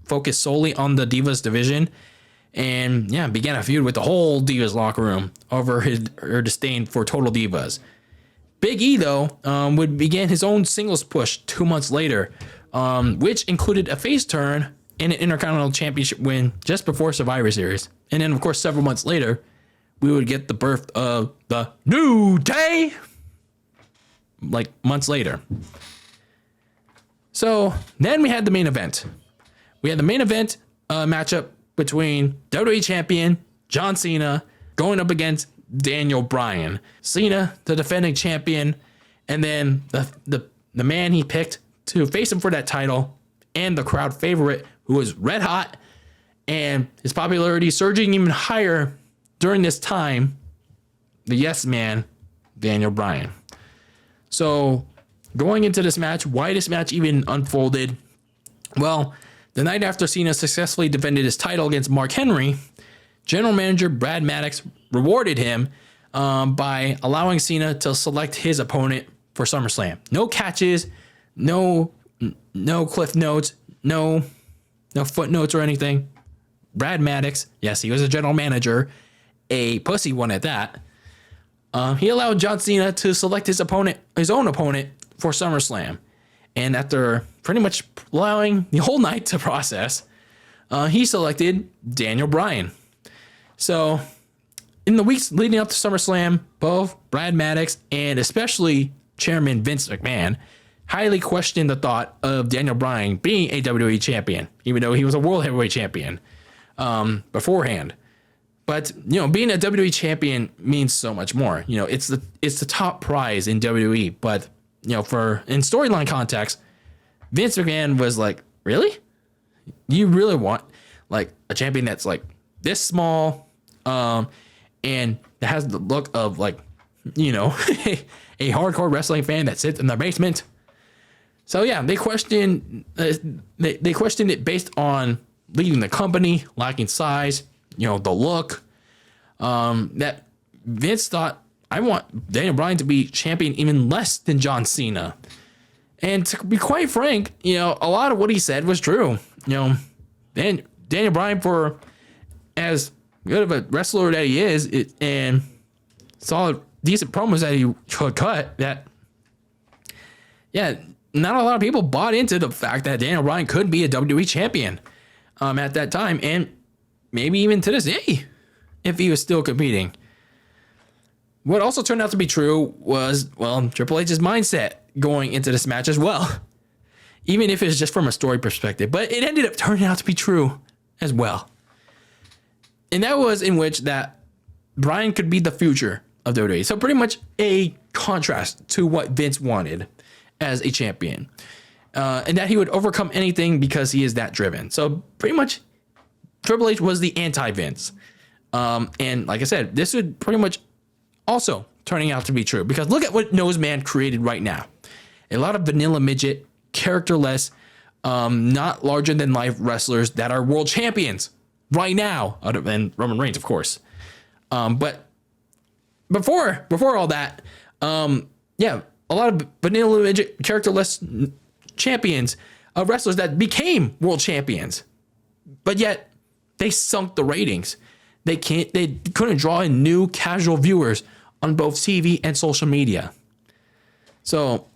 focus solely on the Divas division. and yeah, began a feud with the whole Divas locker room over her disdain for Total Divas. Big E, though, would begin his own singles push 2 months later, which included a face turn and an Intercontinental Championship win just before Survivor Series. And then, of course, several months later, we would get the birth of the New Day, like months later. So then we had the main event. We had the main event matchup between WWE Champion John Cena going up against Daniel Bryan. Cena, the defending champion, and then the man he picked to face him for that title, and the crowd favorite, who was red hot, and his popularity surging even higher during this time, the yes man, Daniel Bryan. So going into this match, why this match even unfolded? Well, the night after Cena successfully defended his title against Mark Henry, General Manager Brad Maddox rewarded him by allowing Cena to select his opponent for SummerSlam. No catches, no cliff notes, no footnotes or anything. Brad Maddox, yes, he was a general manager, a pussy one at that. He allowed John Cena to select his own opponent for SummerSlam. And after pretty much allowing the whole night to process, he selected Daniel Bryan. So in the weeks leading up to SummerSlam, both Brad Maddox and especially Chairman Vince McMahon highly questioned the thought of Daniel Bryan being a WWE champion, even though he was a World Heavyweight Champion beforehand. But, being a WWE champion means so much more. It's the top prize in WWE. But, in storyline context, Vince McMahon was like, really? You really want like a champion that's like this small, and that has the look of like, a hardcore wrestling fan that sits in their basement? So yeah, they questioned it based on leading the company, lacking size, the look. That Vince thought, I want Daniel Bryan to be champion even less than John Cena. And to be quite frank, a lot of what he said was true. Daniel Bryan, for as good of a wrestler that he is, and solid, decent promos that he could cut, that, yeah, not a lot of people bought into the fact that Daniel Bryan could be a WWE champion at that time, and maybe even to this day, if he was still competing. What also turned out to be true was, Triple H's mindset going into this match as well, even if it's just from a story perspective. But it ended up turning out to be true as well. And that was in which that Bryan could be the future of WWE. So pretty much a contrast to what Vince wanted as a champion. And that he would overcome anything because he is that driven. So pretty much Triple H was the anti-Vince. And like I said, this would pretty much also turning out to be true, because look at what Noseman created right now. A lot of vanilla midget, characterless, not larger than life wrestlers that are world champions right now, other than Roman Reigns, of course. But before all that, a lot of vanilla midget, characterless champions of wrestlers that became world champions, but yet they sunk the ratings. They couldn't draw in new casual viewers on both TV and social media. So,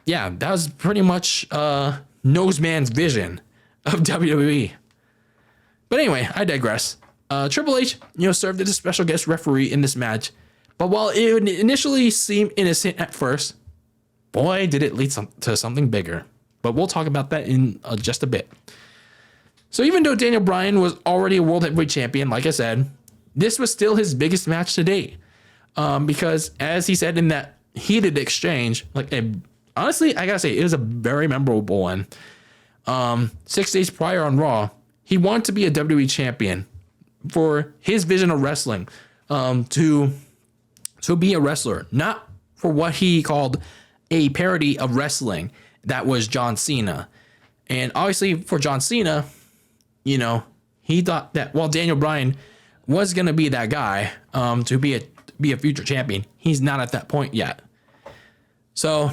yeah, that was pretty much Noseman's vision of WWE. But anyway, I digress. Triple H, served as a special guest referee in this match. But while it would initially seem innocent at first, boy, did it lead to something bigger. But we'll talk about that in just a bit. So even though Daniel Bryan was already a World Heavyweight Champion, like I said, this was still his biggest match to date. Because as he said in that heated exchange, honestly, I gotta say, it was a very memorable one. 6 days prior on Raw, he wanted to be a WWE champion for his vision of wrestling, to be a wrestler, not for what he called a parody of wrestling that was John Cena. And obviously for John Cena, he thought that while Daniel Bryan was going to be that guy to be a future champion, he's not at that point yet. So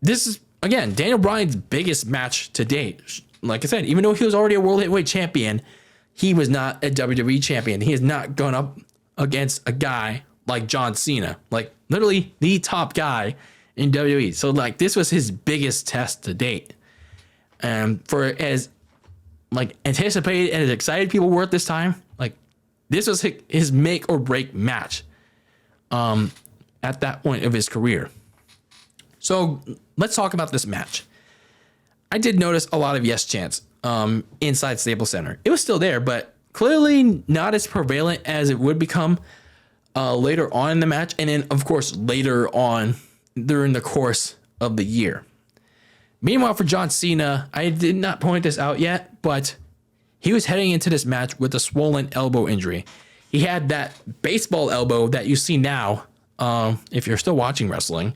this is, again, Daniel Bryan's biggest match to date. Like I said, even though he was already a World Heavyweight Champion, he was not a WWE champion. He has not gone up against a guy like John Cena, like literally the top guy in WWE. So like this was his biggest test to date. And for as like anticipated and as excited people were at this time, like this was his make or break match at that point of his career. So let's talk about this match. I did notice a lot of yes chants inside Staples Center. It was still there, but clearly not as prevalent as it would become later on in the match. And then, of course, later on during the course of the year. Meanwhile, for John Cena, I did not point this out yet, but he was heading into this match with a swollen elbow injury. He had that baseball elbow that you see now, if you're still watching wrestling,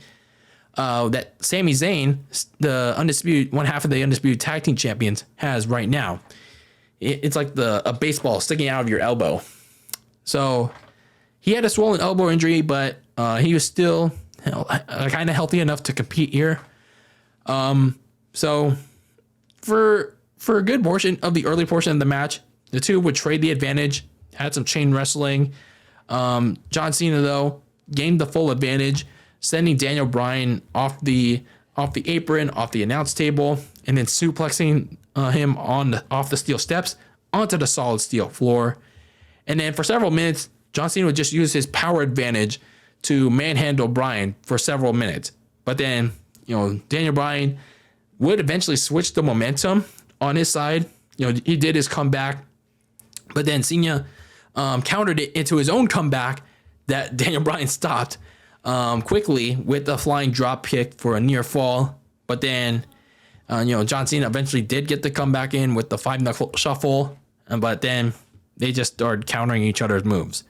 that Sami Zayn, the undisputed one half of the undisputed tag team champions, has right now. It's like a baseball sticking out of your elbow. So he had a swollen elbow injury, but he was still kind of healthy enough to compete here. So for a good portion of the early portion of the match, the two would trade the advantage, had some chain wrestling. John Cena, though, gained the full advantage, sending Daniel Bryan off the apron, off the announce table, and then suplexing him off the steel steps onto the solid steel floor. And then for several minutes, John Cena would just use his power advantage to manhandle Bryan for several minutes. But then, Daniel Bryan would eventually switch the momentum on his side. He did his comeback, but then Cena countered it into his own comeback that Daniel Bryan stopped quickly with a flying drop kick for a near fall. But then, John Cena eventually did get the comeback in with the 5-knuckle shuffle, but then they just started countering each other's moves.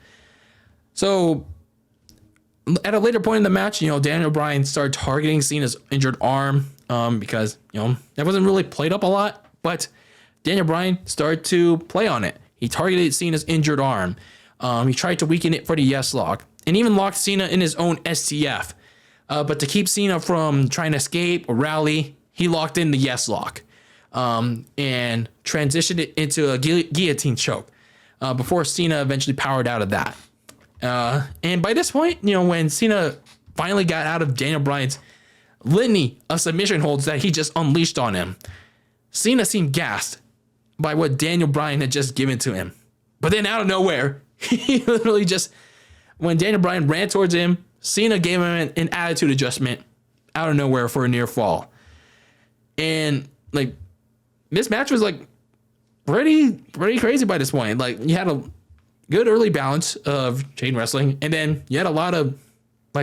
So at a later point in the match, Daniel Bryan started targeting Cena's injured arm because, that wasn't really played up a lot, but Daniel Bryan started to play on it. He targeted Cena's injured arm. He tried to weaken it for the yes lock and even locked Cena in his own STF. But to keep Cena from trying to escape or rally, he locked in the yes lock and transitioned it into a guillotine choke before Cena eventually powered out of that. And by this point, when Cena finally got out of Daniel Bryan's litany of submission holds that he just unleashed on him, Cena seemed gassed by what Daniel Bryan had just given to him. But then out of nowhere, he literally when Daniel Bryan ran towards him, Cena gave him an attitude adjustment out of nowhere for a near fall. And this match was pretty crazy by this point. You had a good early balance of chain wrestling, and then you had a lot of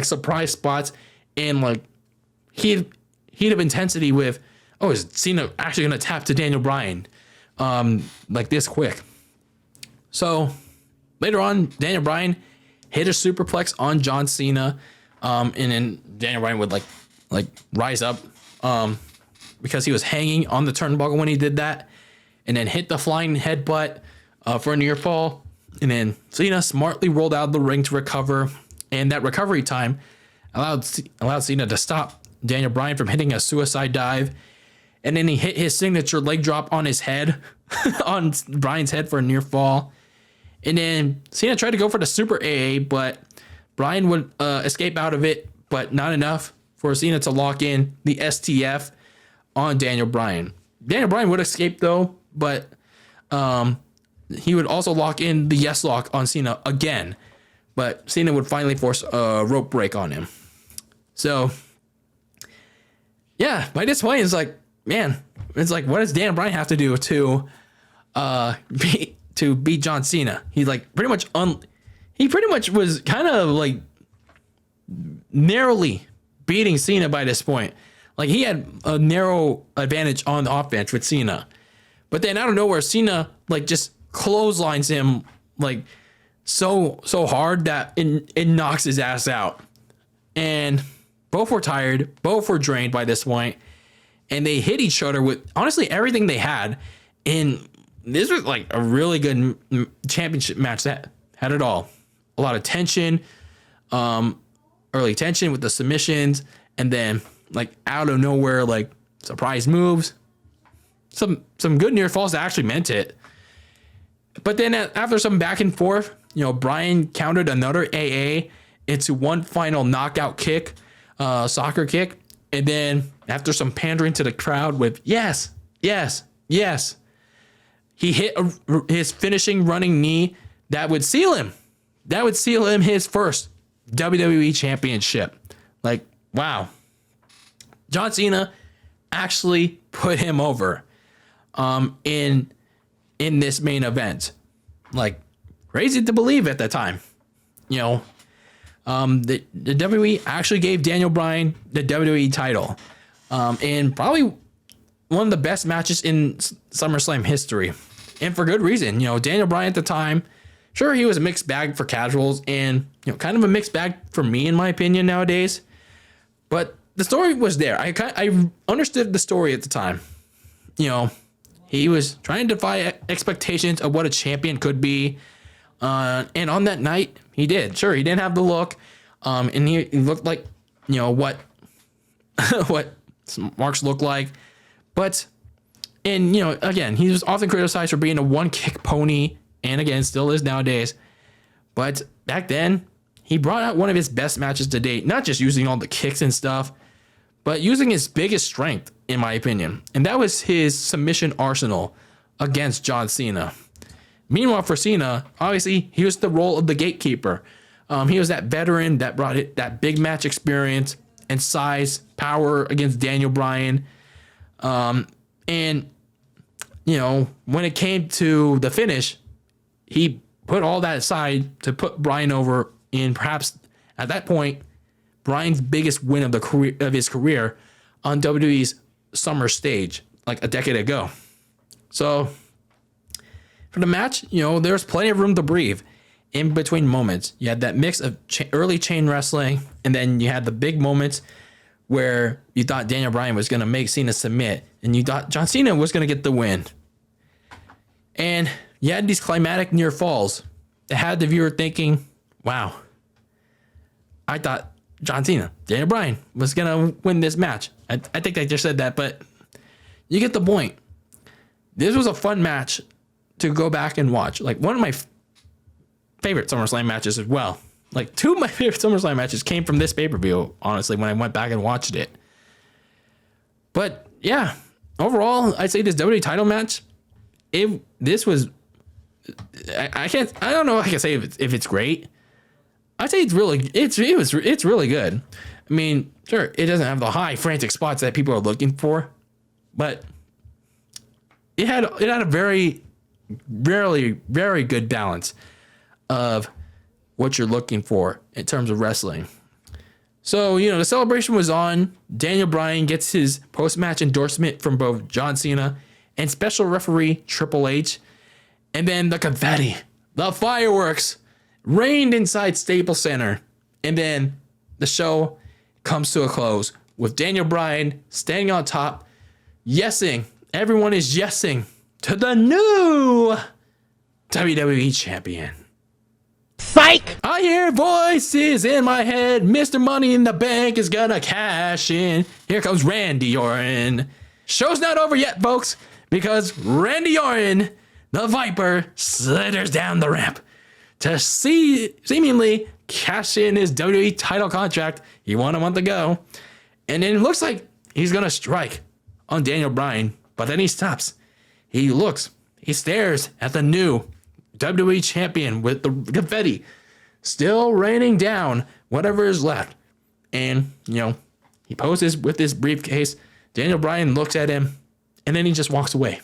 surprise spots and heat of intensity with, is Cena actually going to tap to Daniel Bryan this quick? So later on, Daniel Bryan hit a superplex on John Cena, and then Daniel Bryan would rise up because he was hanging on the turnbuckle when he did that, and then hit the flying headbutt for a near fall. And then Cena smartly rolled out of the ring to recover, and that recovery time allowed Cena to stop Daniel Bryan from hitting a suicide dive. And then he hit his signature leg drop on his head, on Bryan's head for a near fall. And then Cena tried to go for the super AA, but Bryan would escape out of it, but not enough for Cena to lock in the STF on Daniel Bryan. Daniel Bryan would escape though, but he would also lock in the yes lock on Cena again, but Cena would finally force a rope break on him. So, yeah, by this point, it's what does Daniel Bryan have to do to beat John Cena? He's pretty much was kind of narrowly beating Cena by this point. He had a narrow advantage on the offense with Cena, but then out of nowhere, Cena just clotheslines him so hard that it knocks his ass out. And both were tired, both were drained by this point, and they hit each other with honestly everything they had. And this was a really good championship match that had it all. A lot of tension, early tension with the submissions, and then out of nowhere surprise moves. Some good near falls that actually meant it. But then after some back and forth, Bryan countered another AA into one final knockout kick, soccer kick. And then after some pandering to the crowd with yes, yes, yes, he hit his finishing running knee that would seal him. That would seal him his first WWE Championship. Like, wow. John Cena actually put him over in this main event. Like, crazy to believe at that time. The WWE actually gave Daniel Bryan the WWE title. And probably one of the best matches in SummerSlam history. And for good reason. Daniel Bryan at the time, sure, he was a mixed bag for casuals and, kind of a mixed bag for me, in my opinion, nowadays. But the story was there. I understood the story at the time. He was trying to defy expectations of what a champion could be. And on that night, he did. Sure, he didn't have the look. And he looked like, what what marks look like. But, and, again, he was often criticized for being a one-kick pony. And again, still is nowadays. But back then, he brought out one of his best matches to date. Not just using all the kicks and stuff, but using his biggest strength, in my opinion. And that was his submission arsenal against John Cena. Meanwhile, for Cena, obviously, he was the role of the gatekeeper. He was that veteran that brought it, that big match experience and size, power against Daniel Bryan. And, when it came to the finish, he put all that aside to put Bryan over in perhaps, at that point, Bryan's biggest win of his career on WWE's summer stage, like a decade ago. So, for the match, there's plenty of room to breathe in between moments. You had that mix of early chain wrestling, and then you had the big moments where you thought Daniel Bryan was going to make Cena submit, and you thought John Cena was going to get the win. And you had these climatic near falls that had the viewer thinking, wow, I thought John Cena, Daniel Bryan was going to win this match. I think I just said that, but you get the point. This was a fun match to go back and watch. Like, one of my favorite SummerSlam matches as well. Like, two of my favorite SummerSlam matches came from this pay-per-view, honestly, when I went back and watched it. But, yeah, overall, I'd say this WWE title match, this was, I don't know if I can say if it's great. I'd say it's really good. I mean, sure, it doesn't have the high frantic spots that people are looking for, but it had a very, very, very good balance of what you're looking for in terms of wrestling. So, the celebration was on. Daniel Bryan gets his post-match endorsement from both John Cena and special referee Triple H. And then the confetti, the fireworks rained inside Staples Center. And then the show comes to a close with Daniel Bryan standing on top, yesing. Everyone is yesing to the new WWE Champion. Psych! I hear voices in my head. Mr. Money in the Bank is gonna cash in. Here comes Randy Orton. Show's not over yet, folks, because Randy Orton, the Viper, slithers down the ramp to seemingly cash in his WWE title contract he won a month ago. And then it looks like he's gonna strike on Daniel Bryan, but then he stops. He looks, he stares at the new WWE Champion with the confetti still raining down whatever is left. And, he poses with his briefcase. Daniel Bryan looks at him, and then he just walks away.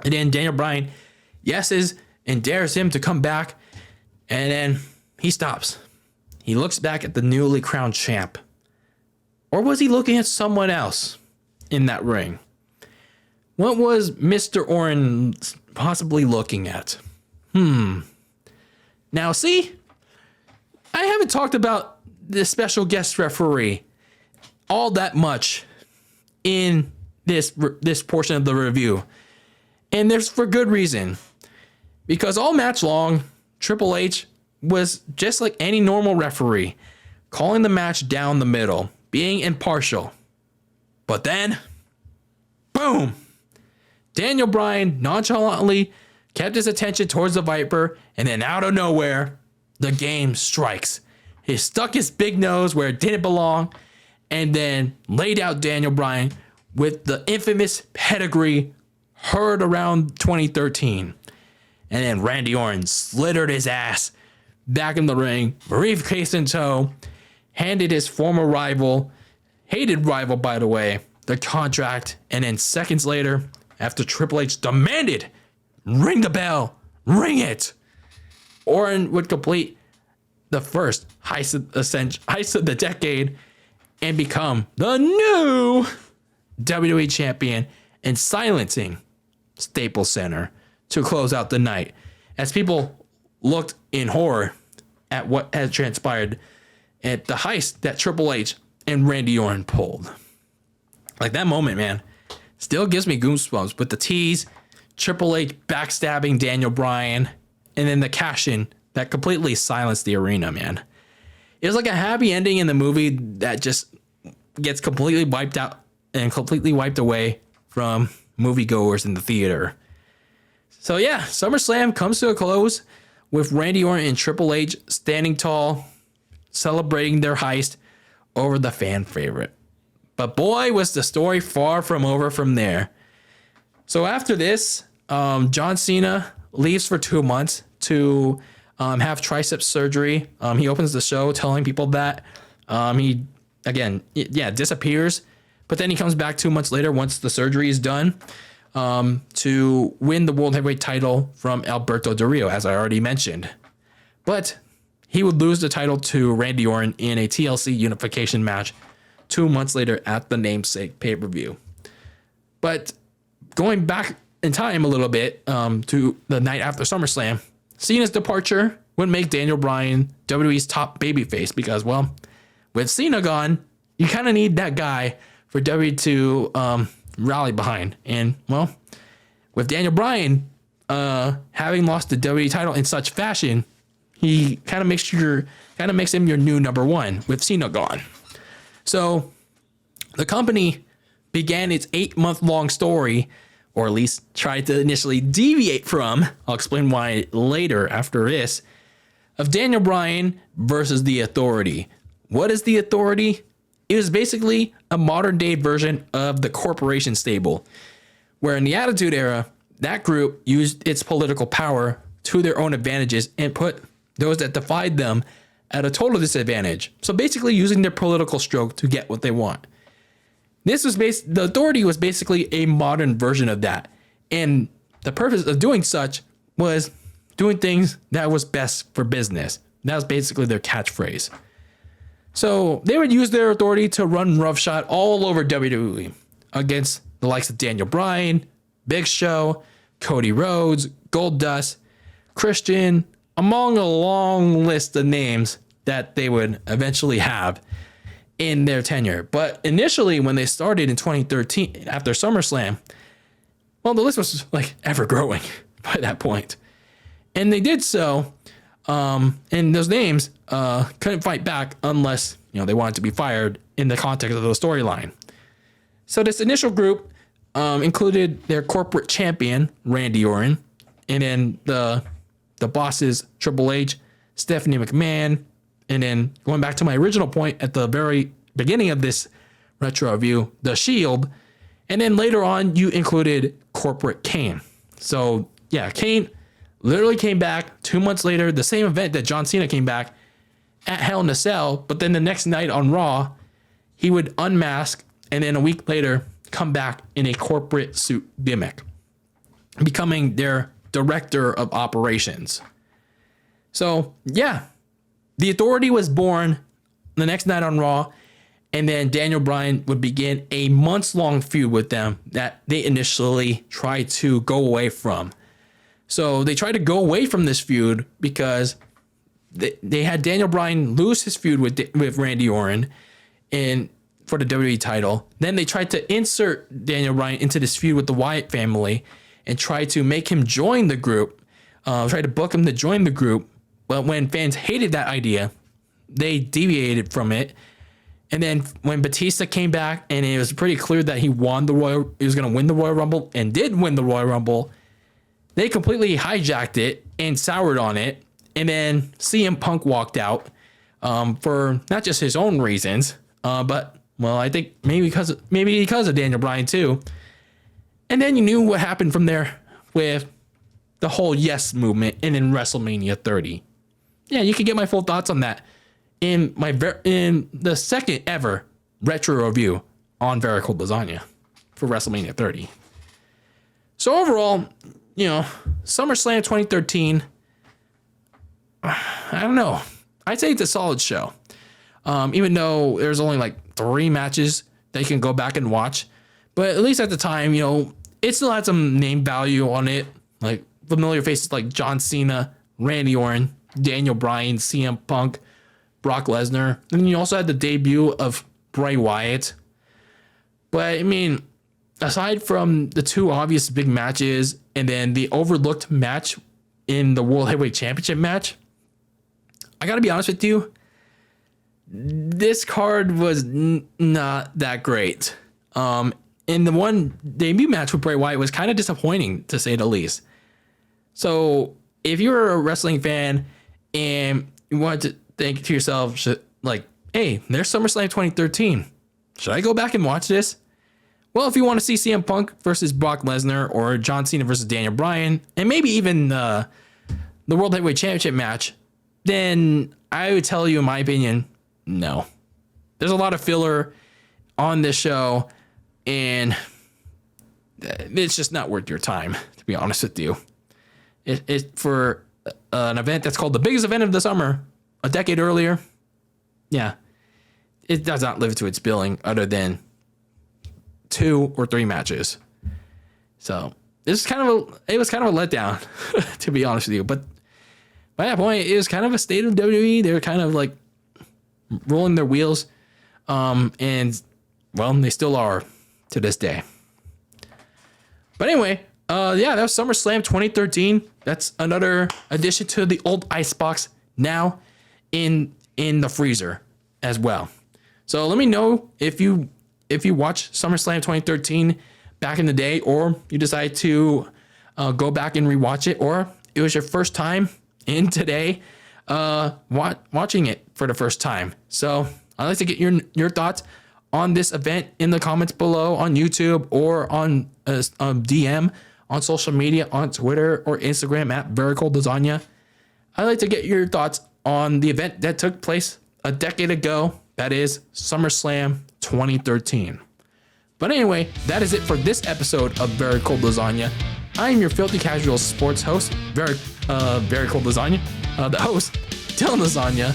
And then Daniel Bryan yeses and dares him to come back, and then he stops. He looks back at the newly crowned champ. Or was he looking at someone else in that ring? What was Mr. Orton possibly looking at? Now, see, I haven't talked about the special guest referee all that much in this portion of the review. And there's for good reason. Because all match long, Triple H was just like any normal referee, calling the match down the middle, being impartial. But then, boom! Daniel Bryan nonchalantly kept his attention towards the Viper, and then out of nowhere, the game strikes. He stuck his big nose where it didn't belong, and then laid out Daniel Bryan with the infamous pedigree heard around 2013. And then Randy Orton slithered his ass back in the ring, briefcase in tow, handed his former rival, hated rival by the way, the contract, and then seconds later, after Triple H demanded, ring the bell, ring it, Orton would complete the first heist of the decade and become the new WWE champion and silencing Staples Center to close out the night as people looked in horror at what had transpired at the heist that Triple H and Randy Orton pulled. Like that moment, man, still gives me goosebumps with the tease, Triple H backstabbing Daniel Bryan, and then the cash-in that completely silenced the arena, man. It was like a happy ending in the movie that just gets completely wiped out and completely wiped away from moviegoers in the theater. So yeah, SummerSlam comes to a close with Randy Orton and Triple H standing tall, celebrating their heist over the fan favorite. But boy, was the story far from over from there. So after this, John Cena leaves for 2 months to have triceps surgery. He opens the show telling people that he, again, disappears. But then he comes back 2 months later once the surgery is done to win the World Heavyweight title from Alberto Del Rio, as I already mentioned. But he would lose the title to Randy Orton in a TLC unification match 2 months later at the namesake pay-per-view. But going back in time a little bit to the night after SummerSlam, Cena's departure would make Daniel Bryan WWE's top babyface because, well, with Cena gone, you kind of need that guy for WWE to rally behind. And, well, with Daniel Bryan having lost the WWE title in such fashion, he kind of makes him your new number one with Cena gone. So the company began its 8-month-long story, or at least tried to initially deviate from, I'll explain why later after this, of Daniel Bryan versus the Authority. What is the Authority? It was basically a modern day version of the Corporation stable, where in the Attitude Era, that group used its political power to their own advantages and put those that defied them at a total disadvantage. So basically using their political stroke to get what they want. The Authority was basically a modern version of that. And the purpose of doing such was doing things that was best for business. That was basically their catchphrase. So they would use their authority to run roughshod all over WWE against the likes of Daniel Bryan, Big Show, Cody Rhodes, Goldust, Christian, among a long list of names that they would eventually have in their tenure. But initially, when they started in 2013, after SummerSlam, well, the list was like ever growing by that point. And they did so, and those names couldn't fight back unless, they wanted to be fired in the context of the storyline. So this initial group included their corporate champion, Randy Orton, and then the bosses, Triple H, Stephanie McMahon, and then going back to my original point at the very beginning of this retro review, The Shield, and then later on you included corporate Kane. So yeah, Kane literally came back 2 months later, the same event that John Cena came back at Hell in a Cell, but then the next night on Raw, he would unmask and then a week later come back in a corporate suit gimmick, becoming their director of operations. So yeah, the Authority was born the next night on Raw, and then Daniel Bryan would begin a months-long feud with them that they initially tried to go away from. So they tried to go away from this feud because they had Daniel Bryan lose his feud with Randy Orton for the WWE title. Then they tried to insert Daniel Bryan into this feud with the Wyatt family and try to make him join the group, try to book him to join the group. But when fans hated that idea, they deviated from it. And then when Batista came back and it was pretty clear that he was going to win the Royal Rumble and did win the Royal Rumble, they completely hijacked it and soured on it. And then CM Punk walked out for not just his own reasons, but, well, I think maybe because of Daniel Bryan too. And then you knew what happened from there with the whole Yes movement and in WrestleMania 30. Yeah, you can get my full thoughts on that in the second ever retro review on Very Cold Lasagna for WrestleMania 30. So overall, SummerSlam 2013, I don't know. I'd say it's a solid show. Even though there's only like 3 matches that you can go back and watch. But at least at the time, it still had some name value on it. Like familiar faces like John Cena, Randy Orton, Daniel Bryan, CM Punk, Brock Lesnar. And you also had the debut of Bray Wyatt. But I mean, aside from the 2 obvious big matches and then the overlooked match in the World Heavyweight Championship match, I gotta be honest with you, this card was not that great. And the one debut match with Bray Wyatt was kind of disappointing, to say the least. So if you're a wrestling fan and you want to think to yourself, like, hey, there's SummerSlam 2013. Should I go back and watch this? Well, if you want to see CM Punk versus Brock Lesnar or John Cena versus Daniel Bryan, and maybe even the World Heavyweight Championship match, then I would tell you, in my opinion, no. There's a lot of filler on this show, and it's just not worth your time, to be honest with you. It for an event that's called the biggest event of the summer a decade earlier, yeah, it does not live to its billing other than 2 or 3 matches. So it was kind of a letdown, to be honest with you. But by that point, it was kind of a state of WWE. They were kind of like rolling their wheels, and well, they still are to this day. But anyway, yeah, that was SummerSlam 2013. That's another addition to the Old Icebox, now in the freezer as well. So let me know if you watched SummerSlam 2013 back in the day, or you decide to go back and rewatch it, or it was your first time in today watching it for the first time. So I'd like to get your thoughts on this event in the comments below on YouTube or on DM on social media, on Twitter or Instagram at Very Cold Lasagna. I'd like to get your thoughts on the event that took place a decade ago. That is SummerSlam 2013. But anyway, that is it for this episode of Very Cold Lasagna. I am your filthy casual sports host, Very Cold Lasagna, the host, DylanLasagna.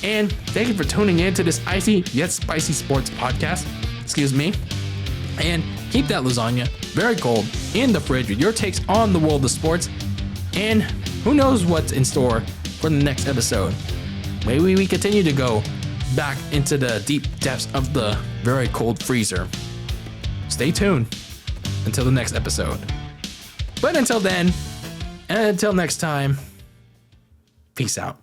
And thank you for tuning in to this icy yet spicy sports podcast. Excuse me. And keep that lasagna very cold in the fridge with your takes on the world of sports. And who knows what's in store for the next episode. Maybe we continue to go back into the deep depths of the very cold freezer. Stay tuned until the next episode. But until then, and until next time, peace out.